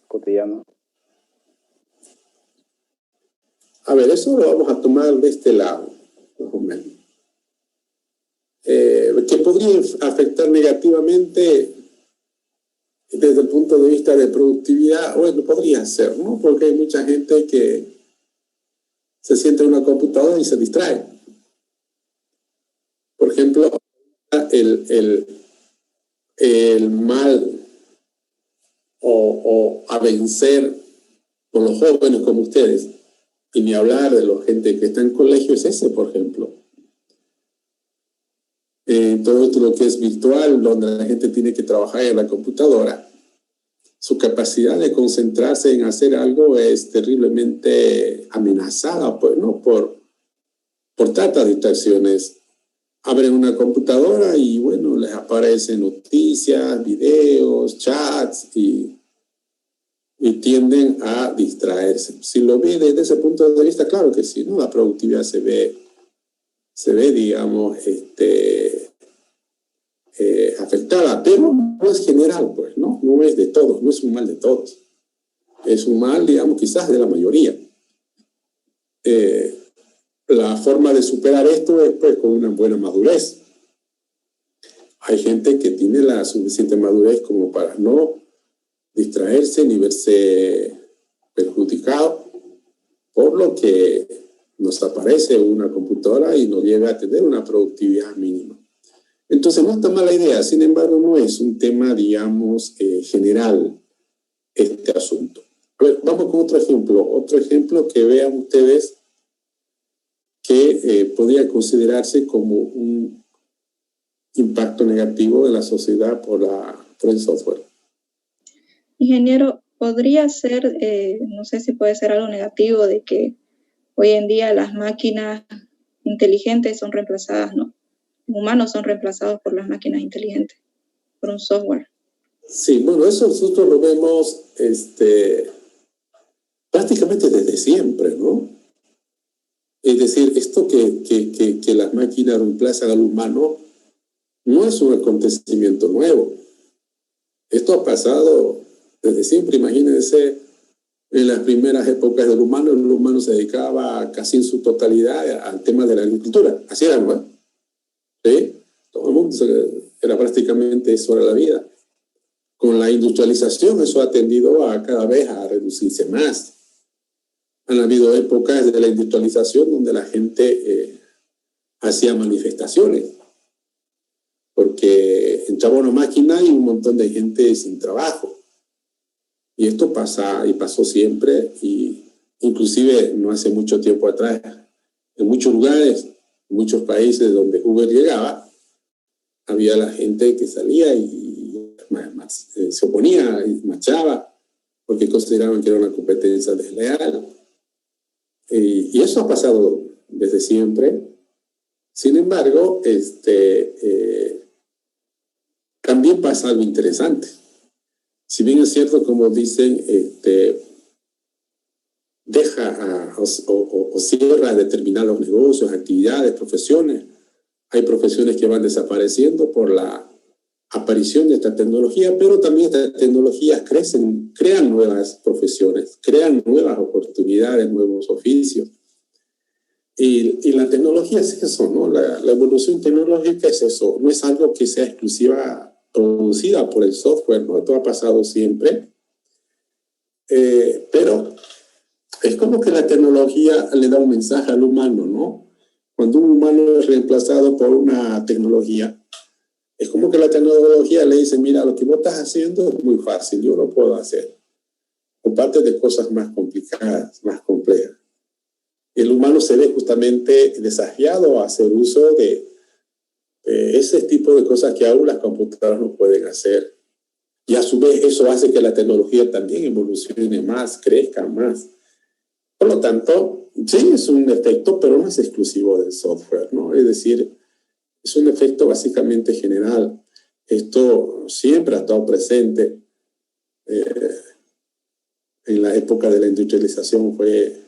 cotidianos. A ver, eso lo vamos a tomar de este lado, más o menos. Que podría afectar negativamente desde el punto de vista de productividad. Bueno, podría ser, ¿no? Porque hay mucha gente que se sienta en una computadora y se distrae. Por ejemplo, el mal o a vencer con los jóvenes como ustedes, y ni hablar de la gente que está en colegio, es ese, por ejemplo. Todo esto lo que es virtual, donde la gente tiene que trabajar en la computadora, su capacidad de concentrarse en hacer algo es terriblemente amenazada, pues, ¿no? Por tantas distracciones. Abren una computadora y, bueno, les aparecen noticias, videos, chats y tienden a distraerse. Si lo ve desde ese punto de vista, claro que sí, ¿no? La productividad se ve, digamos, afectada, pero no es general, pues, ¿no? No es de todos, no es un mal de todos. Es un mal, digamos, quizás de la mayoría. La forma de superar esto es, pues, con una buena madurez. Hay gente que tiene la suficiente madurez como para no distraerse ni verse perjudicado por lo que nos aparece una computadora y nos lleva a tener una productividad mínima. Entonces no está mala idea, sin embargo no es un tema, digamos, general este asunto. A ver, vamos con otro ejemplo que vean ustedes que podría considerarse como un impacto negativo de la sociedad por el software. Ingeniero, podría ser, no sé si puede ser algo negativo de que hoy en día las máquinas inteligentes son reemplazadas, ¿no? Los humanos son reemplazados por las máquinas inteligentes, por un software. Sí, bueno, eso nosotros lo vemos prácticamente desde siempre, ¿no? Es decir, esto que las máquinas reemplazan al humano no es un acontecimiento nuevo. Esto ha pasado desde siempre. Imagínense, en las primeras épocas del humano, el humano se dedicaba casi en su totalidad al tema de la agricultura. Así era, ¿no? ¿Sí? Todo el mundo era prácticamente eso era la vida. Con la industrialización eso ha tendido a cada vez a reducirse más. Han habido épocas de la industrialización donde la gente hacía manifestaciones porque entraba una máquina y un montón de gente sin trabajo. Y esto pasa y pasó siempre, y inclusive no hace mucho tiempo atrás, en muchos lugares, en muchos países donde Uber llegaba, había la gente que salía y se oponía y marchaba porque consideraban que era una competencia desleal. Y eso ha pasado desde siempre. Sin embargo, también pasa algo interesante. Si bien es cierto, como dicen, deja o cierra determinados negocios, actividades, profesiones. Hay profesiones que van desapareciendo por la aparición de esta tecnología, pero también estas tecnologías crean nuevas profesiones, crean nuevas oportunidades, nuevos oficios. Y la tecnología es eso, ¿no? La evolución tecnológica es eso, no es algo que sea exclusiva producida por el software, ¿no? Esto ha pasado siempre, pero es como que la tecnología le da un mensaje al humano, ¿no? Cuando un humano es reemplazado por una tecnología, es como que la tecnología le dice, mira, lo que vos estás haciendo es muy fácil, yo lo puedo hacer. Comparte de cosas más complicadas, más complejas. el humano se ve justamente desafiado a hacer uso de ese tipo de cosas que aún las computadoras no pueden hacer. Y a su vez eso hace que la tecnología también evolucione más, crezca más. Por lo tanto, sí, es un efecto, pero no es exclusivo del software, ¿no? Es decir, es un efecto básicamente general. Esto siempre ha estado presente. En la época de la industrialización fue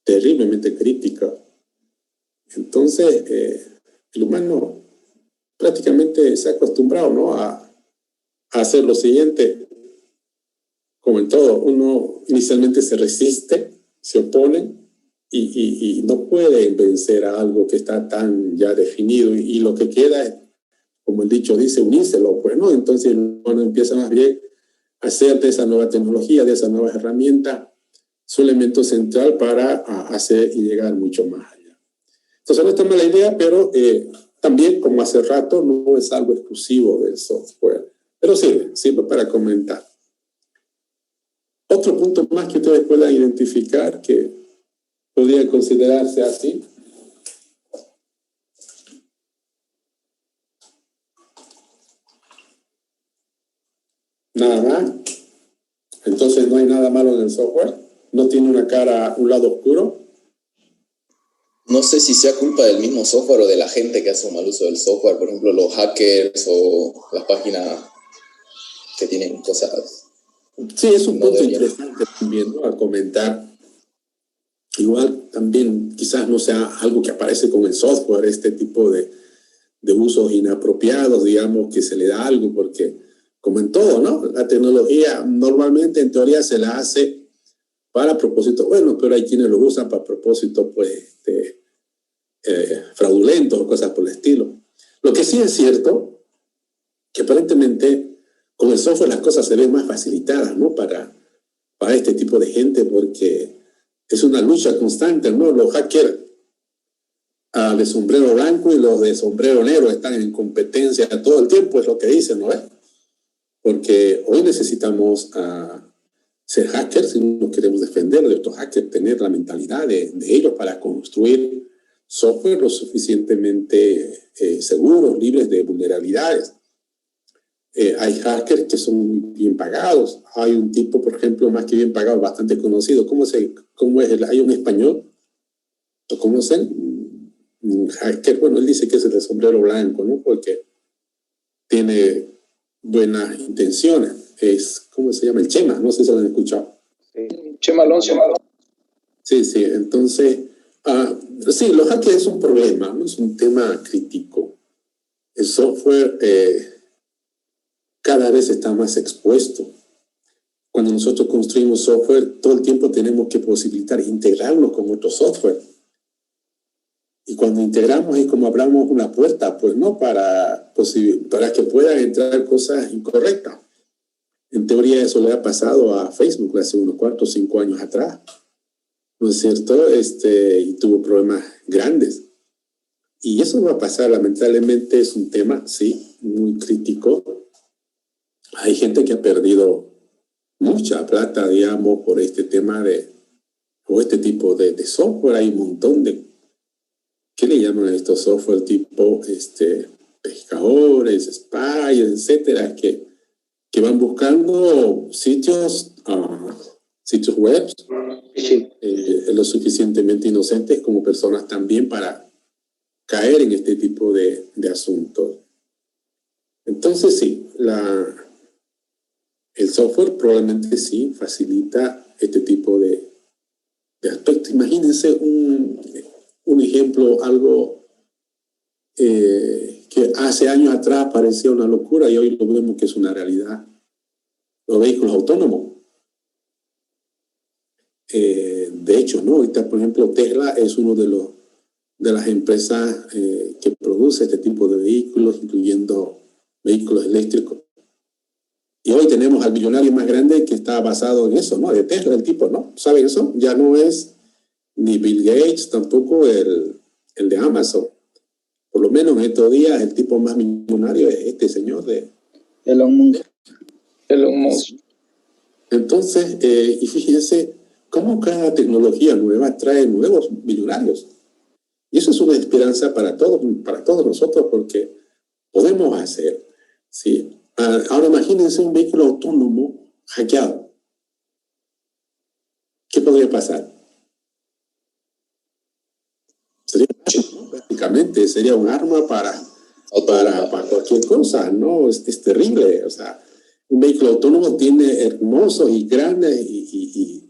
terriblemente crítica. Entonces, el humano prácticamente se ha acostumbrado, ¿no?, a hacer lo siguiente. Como en todo, uno inicialmente se resiste, se opone y no puede vencer a algo que está tan ya definido, y lo que queda es, como el dicho dice, unírselo, pues, ¿no? Entonces uno empieza más bien a hacer de esa nueva tecnología, de esa nueva herramienta, su elemento central para hacer y llegar mucho más allá. Entonces no está mala idea, pero también, como hace rato, no es algo exclusivo del software, pero sirve para comentar. Otro punto más que ustedes puedan identificar que podría considerarse así. Nada más. Entonces no hay nada malo en el software. No tiene una cara, un lado oscuro. No sé si sea culpa del mismo software o de la gente que hace un mal uso del software, por ejemplo los hackers o las páginas que tienen cosas. Sí, es un punto interesante también, ¿no?, a comentar. Igual también quizás no sea algo que aparece con el software, este tipo de usos inapropiados, digamos, que se le da algo, porque como en todo, ¿no?, la tecnología normalmente en teoría se la hace para propósitos buenos, pero hay quienes lo usan para propósitos pues fraudulentos o cosas por el estilo. Lo que sí es cierto, que aparentemente con el software las cosas se ven más facilitadas, ¿no?, para este tipo de gente, porque es una lucha constante, ¿no? Los hackers de sombrero blanco y los de sombrero negro están en competencia todo el tiempo, es lo que dicen, ¿no? Porque hoy necesitamos ser hackers si no queremos defender de otros hackers, tener la mentalidad de ellos para construir software lo suficientemente seguros, libres de vulnerabilidades. Hay hackers que son muy bien pagados. Hay un tipo, por ejemplo, más que bien pagado, bastante conocido. ¿Cómo es hay un español? ¿Lo conocen? Un hacker, bueno, él dice que es el de sombrero blanco, ¿no? Porque tiene buenas intenciones. ¿Cómo se llama? El Chema, no sé si lo han escuchado. Sí. Chema Alonso. Sí, entonces, sí, los hackers es un problema, ¿no? Es un tema crítico. El software cada vez está más expuesto. Cuando nosotros construimos software, todo el tiempo tenemos que posibilitar integrarnos con otro software. Y cuando integramos es como abramos una puerta, pues, ¿no?, para que puedan entrar cosas incorrectas. En teoría eso le ha pasado a Facebook hace unos 4 o 5 años atrás, ¿no es cierto? Y tuvo problemas grandes. Y eso va a pasar, lamentablemente es un tema, sí, muy crítico. Hay gente que ha perdido mucha plata, digamos, por este tema o este tipo de software. Hay un montón de, ¿qué le llaman a estos software tipo pescadores, spies, etcétera, que van buscando sitios web lo suficientemente inocentes como personas también para caer en este tipo de asuntos. Entonces sí, el software probablemente sí facilita este tipo de aspectos. Imagínense un ejemplo, algo que hace años atrás parecía una locura y hoy lo vemos que es una realidad. Los vehículos autónomos. De hecho, ¿no? Ahorita, por ejemplo, Tesla es uno de las empresas que produce este tipo de vehículos, incluyendo vehículos eléctricos. Y hoy tenemos al millonario más grande que está basado en eso, ¿no? De Tesla, el tipo, ¿no? ¿Saben eso? Ya no es ni Bill Gates, tampoco el de Amazon. Por lo menos en estos días el tipo más millonario es este señor de Elon Musk. Entonces, y fíjense cómo cada tecnología nueva trae nuevos millonarios. Y eso es una esperanza para todos nosotros, porque podemos hacer, ¿sí? Ahora imagínense un vehículo autónomo hackeado. ¿Qué podría pasar? Prácticamente sería un arma para cualquier cosa, ¿no? Es terrible. O sea, un vehículo autónomo tiene hermosos y grandes y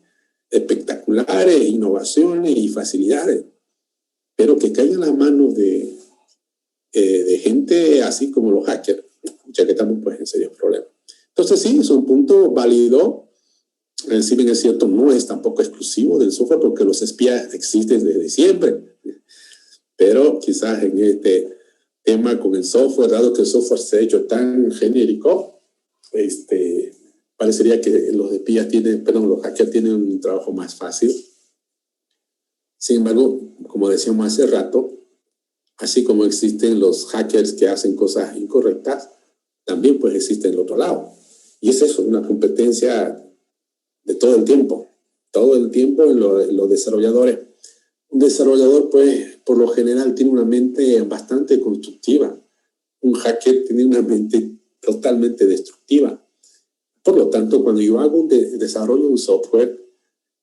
espectaculares innovaciones y facilidades, pero que caigan en las manos de gente así como los hackers, ya que estamos pues en serios problemas. Entonces sí, es un punto válido. Si bien es cierto, no es tampoco exclusivo del software, porque los espías existen desde siempre. Pero quizás en este tema con el software, dado que el software se ha hecho tan genérico, parecería que los hackers tienen un trabajo más fácil. Sin embargo, como decíamos hace rato, así como existen los hackers que hacen cosas incorrectas, también pues existe el otro lado. Y es eso, una competencia de todo el tiempo en los desarrolladores. Un desarrollador, pues, por lo general tiene una mente bastante constructiva. Un hacker tiene una mente totalmente destructiva. Por lo tanto, cuando yo hago un desarrollo de un software,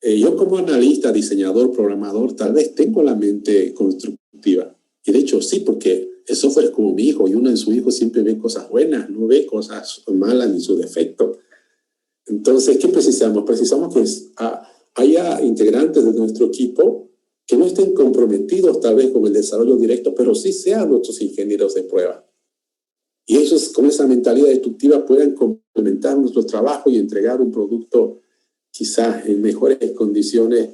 yo como analista, diseñador, programador, tal vez tengo la mente constructiva. Y de hecho sí, porque el software es como mi hijo, y uno en su hijo siempre ve cosas buenas, no ve cosas malas ni sus defectos. Entonces, ¿qué precisamos? Precisamos que haya integrantes de nuestro equipo que no estén comprometidos tal vez con el desarrollo directo, pero sí sean nuestros ingenieros de prueba. Y ellos con esa mentalidad destructiva puedan complementar nuestro trabajo y entregar un producto quizás en mejores condiciones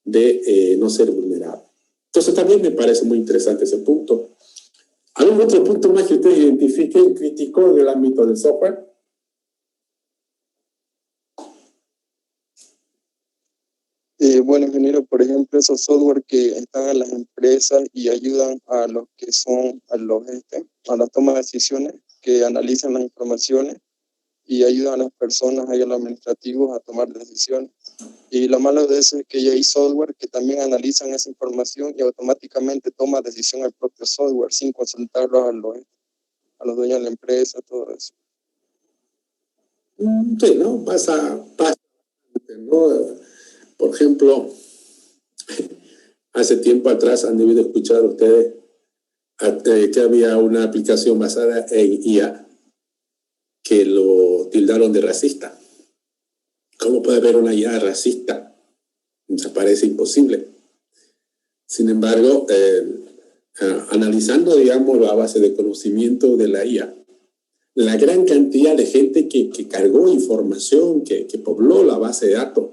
de no ser vulnerable. Entonces también me parece muy interesante ese punto. ¿Algún otro punto más que ustedes identifiquen crítico del ámbito del software? Bueno, ingeniero, por ejemplo, esos software que están en las empresas y ayudan a los que son a la toma de decisiones, que analizan las informaciones y ayudan a las personas, a los administrativos a tomar decisiones. Y lo malo de eso es que ya hay software que también analizan esa información y automáticamente toma decisión el propio software sin consultarlo a los dueños de la empresa, todo eso. Sí, ¿no? Pasa, ¿no? Por ejemplo, hace tiempo atrás han debido escuchar ustedes que había una aplicación basada en IA que lo tildaron de racista. ¿Cómo puede haber una IA racista? Me parece imposible. Sin embargo, analizando, digamos, la base de conocimiento de la IA, la gran cantidad de gente que cargó información, que pobló la base de datos,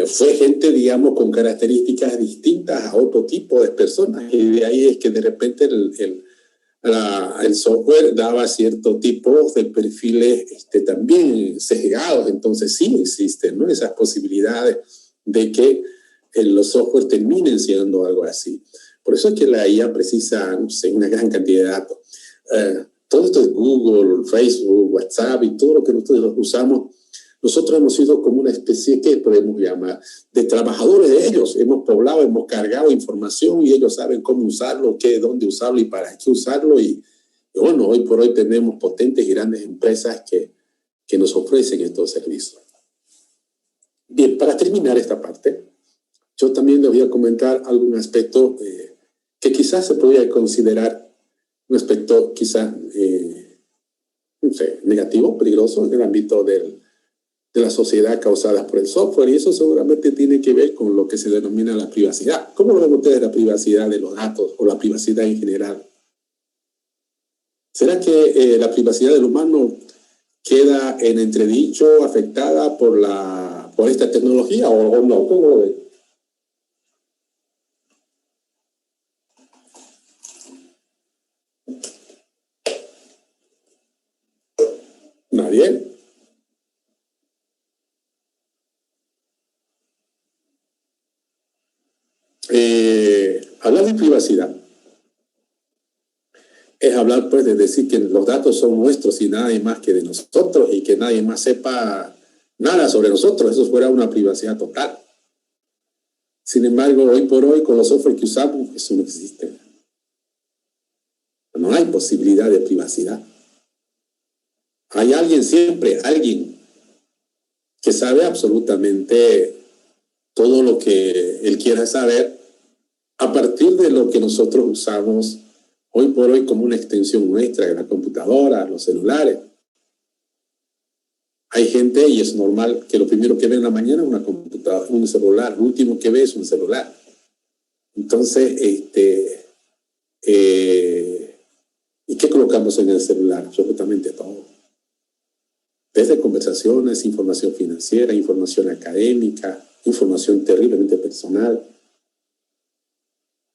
fue gente, digamos, con características distintas a otro tipo de personas, y de ahí es que de repente el software daba cierto tipo de perfiles también sesgados. Entonces sí existen, ¿no?, esas posibilidades de que los software terminen siendo algo así. Por eso es que la IA precisa, no sé, una gran cantidad de datos. Todo esto es Google, Facebook, WhatsApp y todo lo que nosotros usamos. Nosotros hemos sido como una especie, ¿qué podemos llamar?, de trabajadores de ellos. Hemos poblado, hemos cargado información y ellos saben cómo usarlo, dónde usarlo y para qué usarlo. Y bueno, hoy por hoy tenemos potentes y grandes empresas que nos ofrecen estos servicios. Bien, para terminar esta parte, yo también les voy a comentar algún aspecto que quizás se podría considerar un aspecto quizás, no sé, negativo, peligroso en el ámbito de la sociedad causadas por el software, y eso seguramente tiene que ver con lo que se denomina la privacidad. ¿Cómo ven ustedes la privacidad de los datos o la privacidad en general? ¿Será que la privacidad del humano queda en entredicho, afectada por esta tecnología o no? ¿Cómo lo ven? ¿Nadie? Hablar de privacidad es hablar, pues, de decir que los datos son nuestros y nadie más que de nosotros, y que nadie más sepa nada sobre nosotros. Eso fuera una privacidad total. Sin embargo, hoy por hoy, con los software que usamos, eso no existe. No hay posibilidad de privacidad. Hay alguien siempre, alguien que sabe absolutamente todo lo que él quiera saber a partir de lo que nosotros usamos hoy por hoy como una extensión nuestra de la computadora, los celulares. Hay gente, y es normal, que lo primero que ve en la mañana es una computadora, un celular, lo último que ve es un celular. Entonces, ¿y qué colocamos en el celular? Absolutamente todo. Desde conversaciones, información financiera, información académica, información terriblemente personal.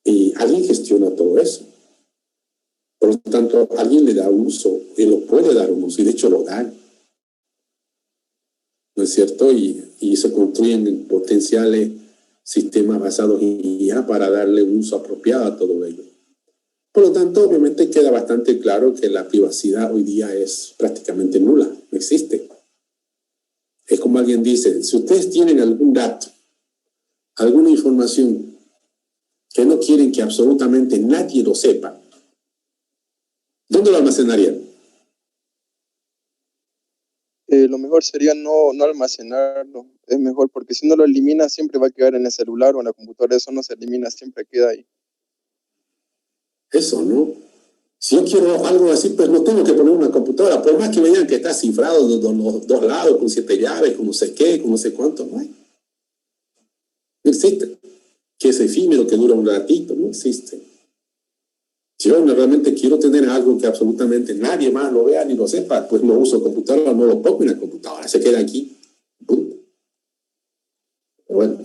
Y alguien gestiona todo eso. Por lo tanto, alguien le da uso, y lo puede dar un uso, y de hecho lo dan. ¿No es cierto? Y se construyen potenciales sistemas basados en IA para darle un uso apropiado a todo ello. Por lo tanto, obviamente queda bastante claro que la privacidad hoy día es prácticamente nula, no existe. Es como alguien dice, si ustedes tienen algún dato, alguna información que no quieren que absolutamente nadie lo sepa, ¿dónde lo almacenarían? Lo mejor sería no almacenarlo. Es mejor porque si no lo eliminas siempre va a quedar en el celular o en la computadora. Eso no se elimina, siempre queda ahí. Eso, ¿no? Si yo quiero algo así, pues no tengo que poner una computadora. Por más que me digan que está cifrado de los dos lados, con 7 llaves, con no sé qué, con no sé cuánto, no hay. No existe. Que es efímero, que dura un ratito, no existe. Si yo realmente quiero tener algo que absolutamente nadie más lo vea ni lo sepa, pues no uso computadora, no lo pongo en la computadora, se queda aquí. Pero bueno,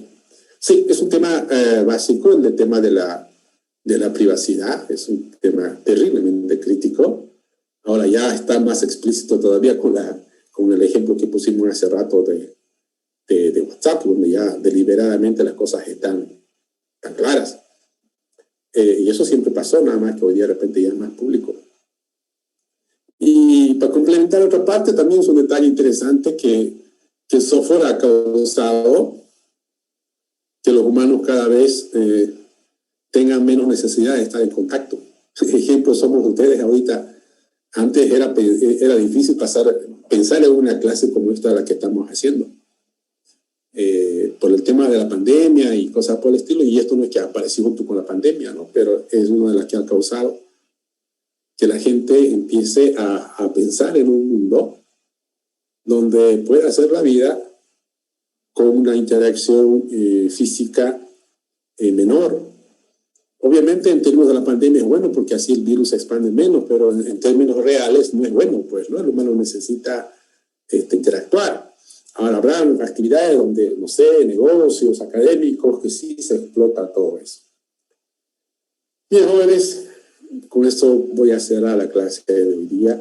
sí, es un tema básico, el tema de la privacidad, es un tema terriblemente crítico. Ahora ya está más explícito todavía con el ejemplo que pusimos hace rato de WhatsApp, donde ya deliberadamente las cosas están tan claras. Y eso siempre pasó, nada más que hoy día de repente ya es más público. Y para complementar otra parte, también es un detalle interesante que el software ha causado que los humanos cada vez tengan menos necesidad de estar en contacto. Ejemplo, somos ustedes ahorita. Antes era difícil pensar en una clase como esta la que estamos haciendo. Por el tema de la pandemia y cosas por el estilo, y esto no es que apareció junto con la pandemia, ¿no? Pero es una de las que ha causado que la gente empiece a pensar en un mundo donde pueda hacer la vida con una interacción física menor. Obviamente en términos de la pandemia es bueno porque así el virus se expande menos, pero en términos reales no es bueno, pues, ¿no? El humano necesita interactuar. Ahora habrá actividades donde, no sé, negocios, académicos, que sí se explota todo eso. Bien, jóvenes, con esto voy a cerrar la clase de hoy día.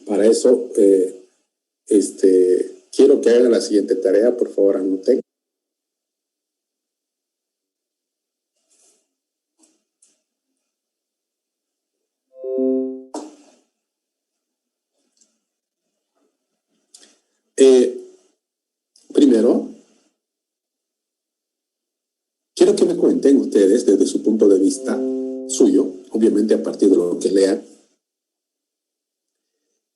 Para eso, quiero que hagan la siguiente tarea, por favor, anoten. Primero, quiero que me cuenten ustedes desde su punto de vista suyo, obviamente a partir de lo que lean,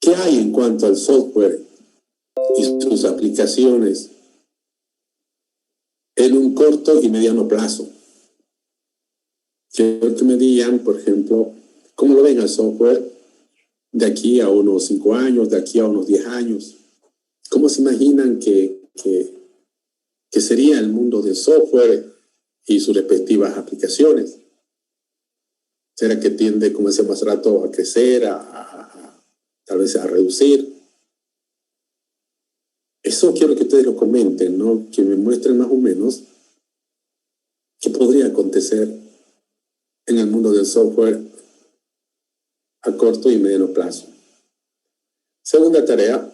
qué hay en cuanto al software y sus aplicaciones en un corto y mediano plazo. Quiero que me digan, por ejemplo, cómo lo ven al software de aquí a unos 5 años, de aquí a unos 10 años. ¿Cómo se imaginan que sería el mundo del software y sus respectivas aplicaciones? ¿Será que tiende, como decíamos hace rato, a crecer, tal vez a reducir? Eso quiero que ustedes lo comenten, ¿no? Que me muestren más o menos qué podría acontecer en el mundo del software a corto y mediano plazo. Segunda tarea.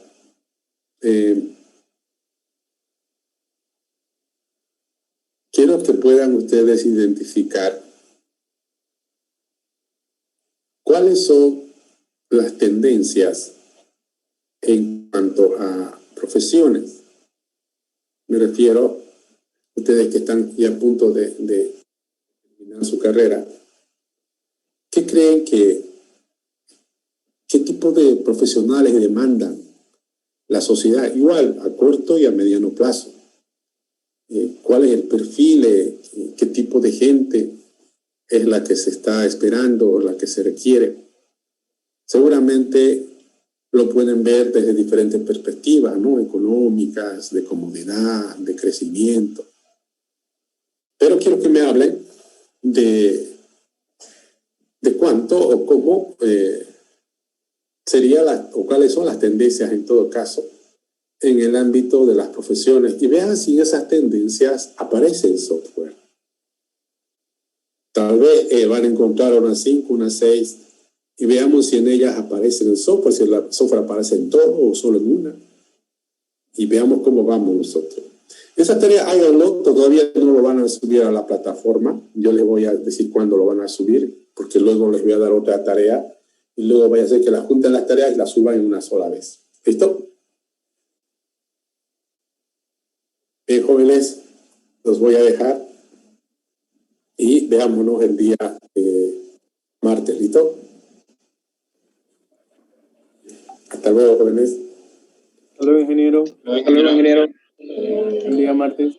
Quiero que puedan ustedes identificar cuáles son las tendencias en cuanto a profesiones. Me refiero, ustedes que están ya a punto de terminar su carrera, ¿qué creen qué tipo de profesionales demandan la sociedad, igual a corto y a mediano plazo? ¿Cuál es el perfil? ¿Qué tipo de gente es la que se está esperando o la que se requiere? Seguramente lo pueden ver desde diferentes perspectivas, ¿no? Económicas, de comodidad, de crecimiento. Pero quiero que me hablen de cuánto o cómo sería o cuáles son las tendencias en todo caso en el ámbito de las profesiones, y vean si esas tendencias aparecen en software. Tal vez van a encontrar unas 5, unas 6, y veamos si en ellas aparecen el software, si el software aparece en todo o solo en una, y veamos cómo vamos nosotros. Esa tarea háganlo, todavía no lo van a subir a la plataforma, yo les voy a decir cuándo lo van a subir, porque luego les voy a dar otra tarea, y luego vaya a ser que las junten las tareas y las suban en una sola vez. ¿Listo? Bien, jóvenes, los voy a dejar y veámonos el día martes, ¿listo? Hasta luego, jóvenes. Hasta luego, ingeniero. Hasta luego, ingeniero. El día martes.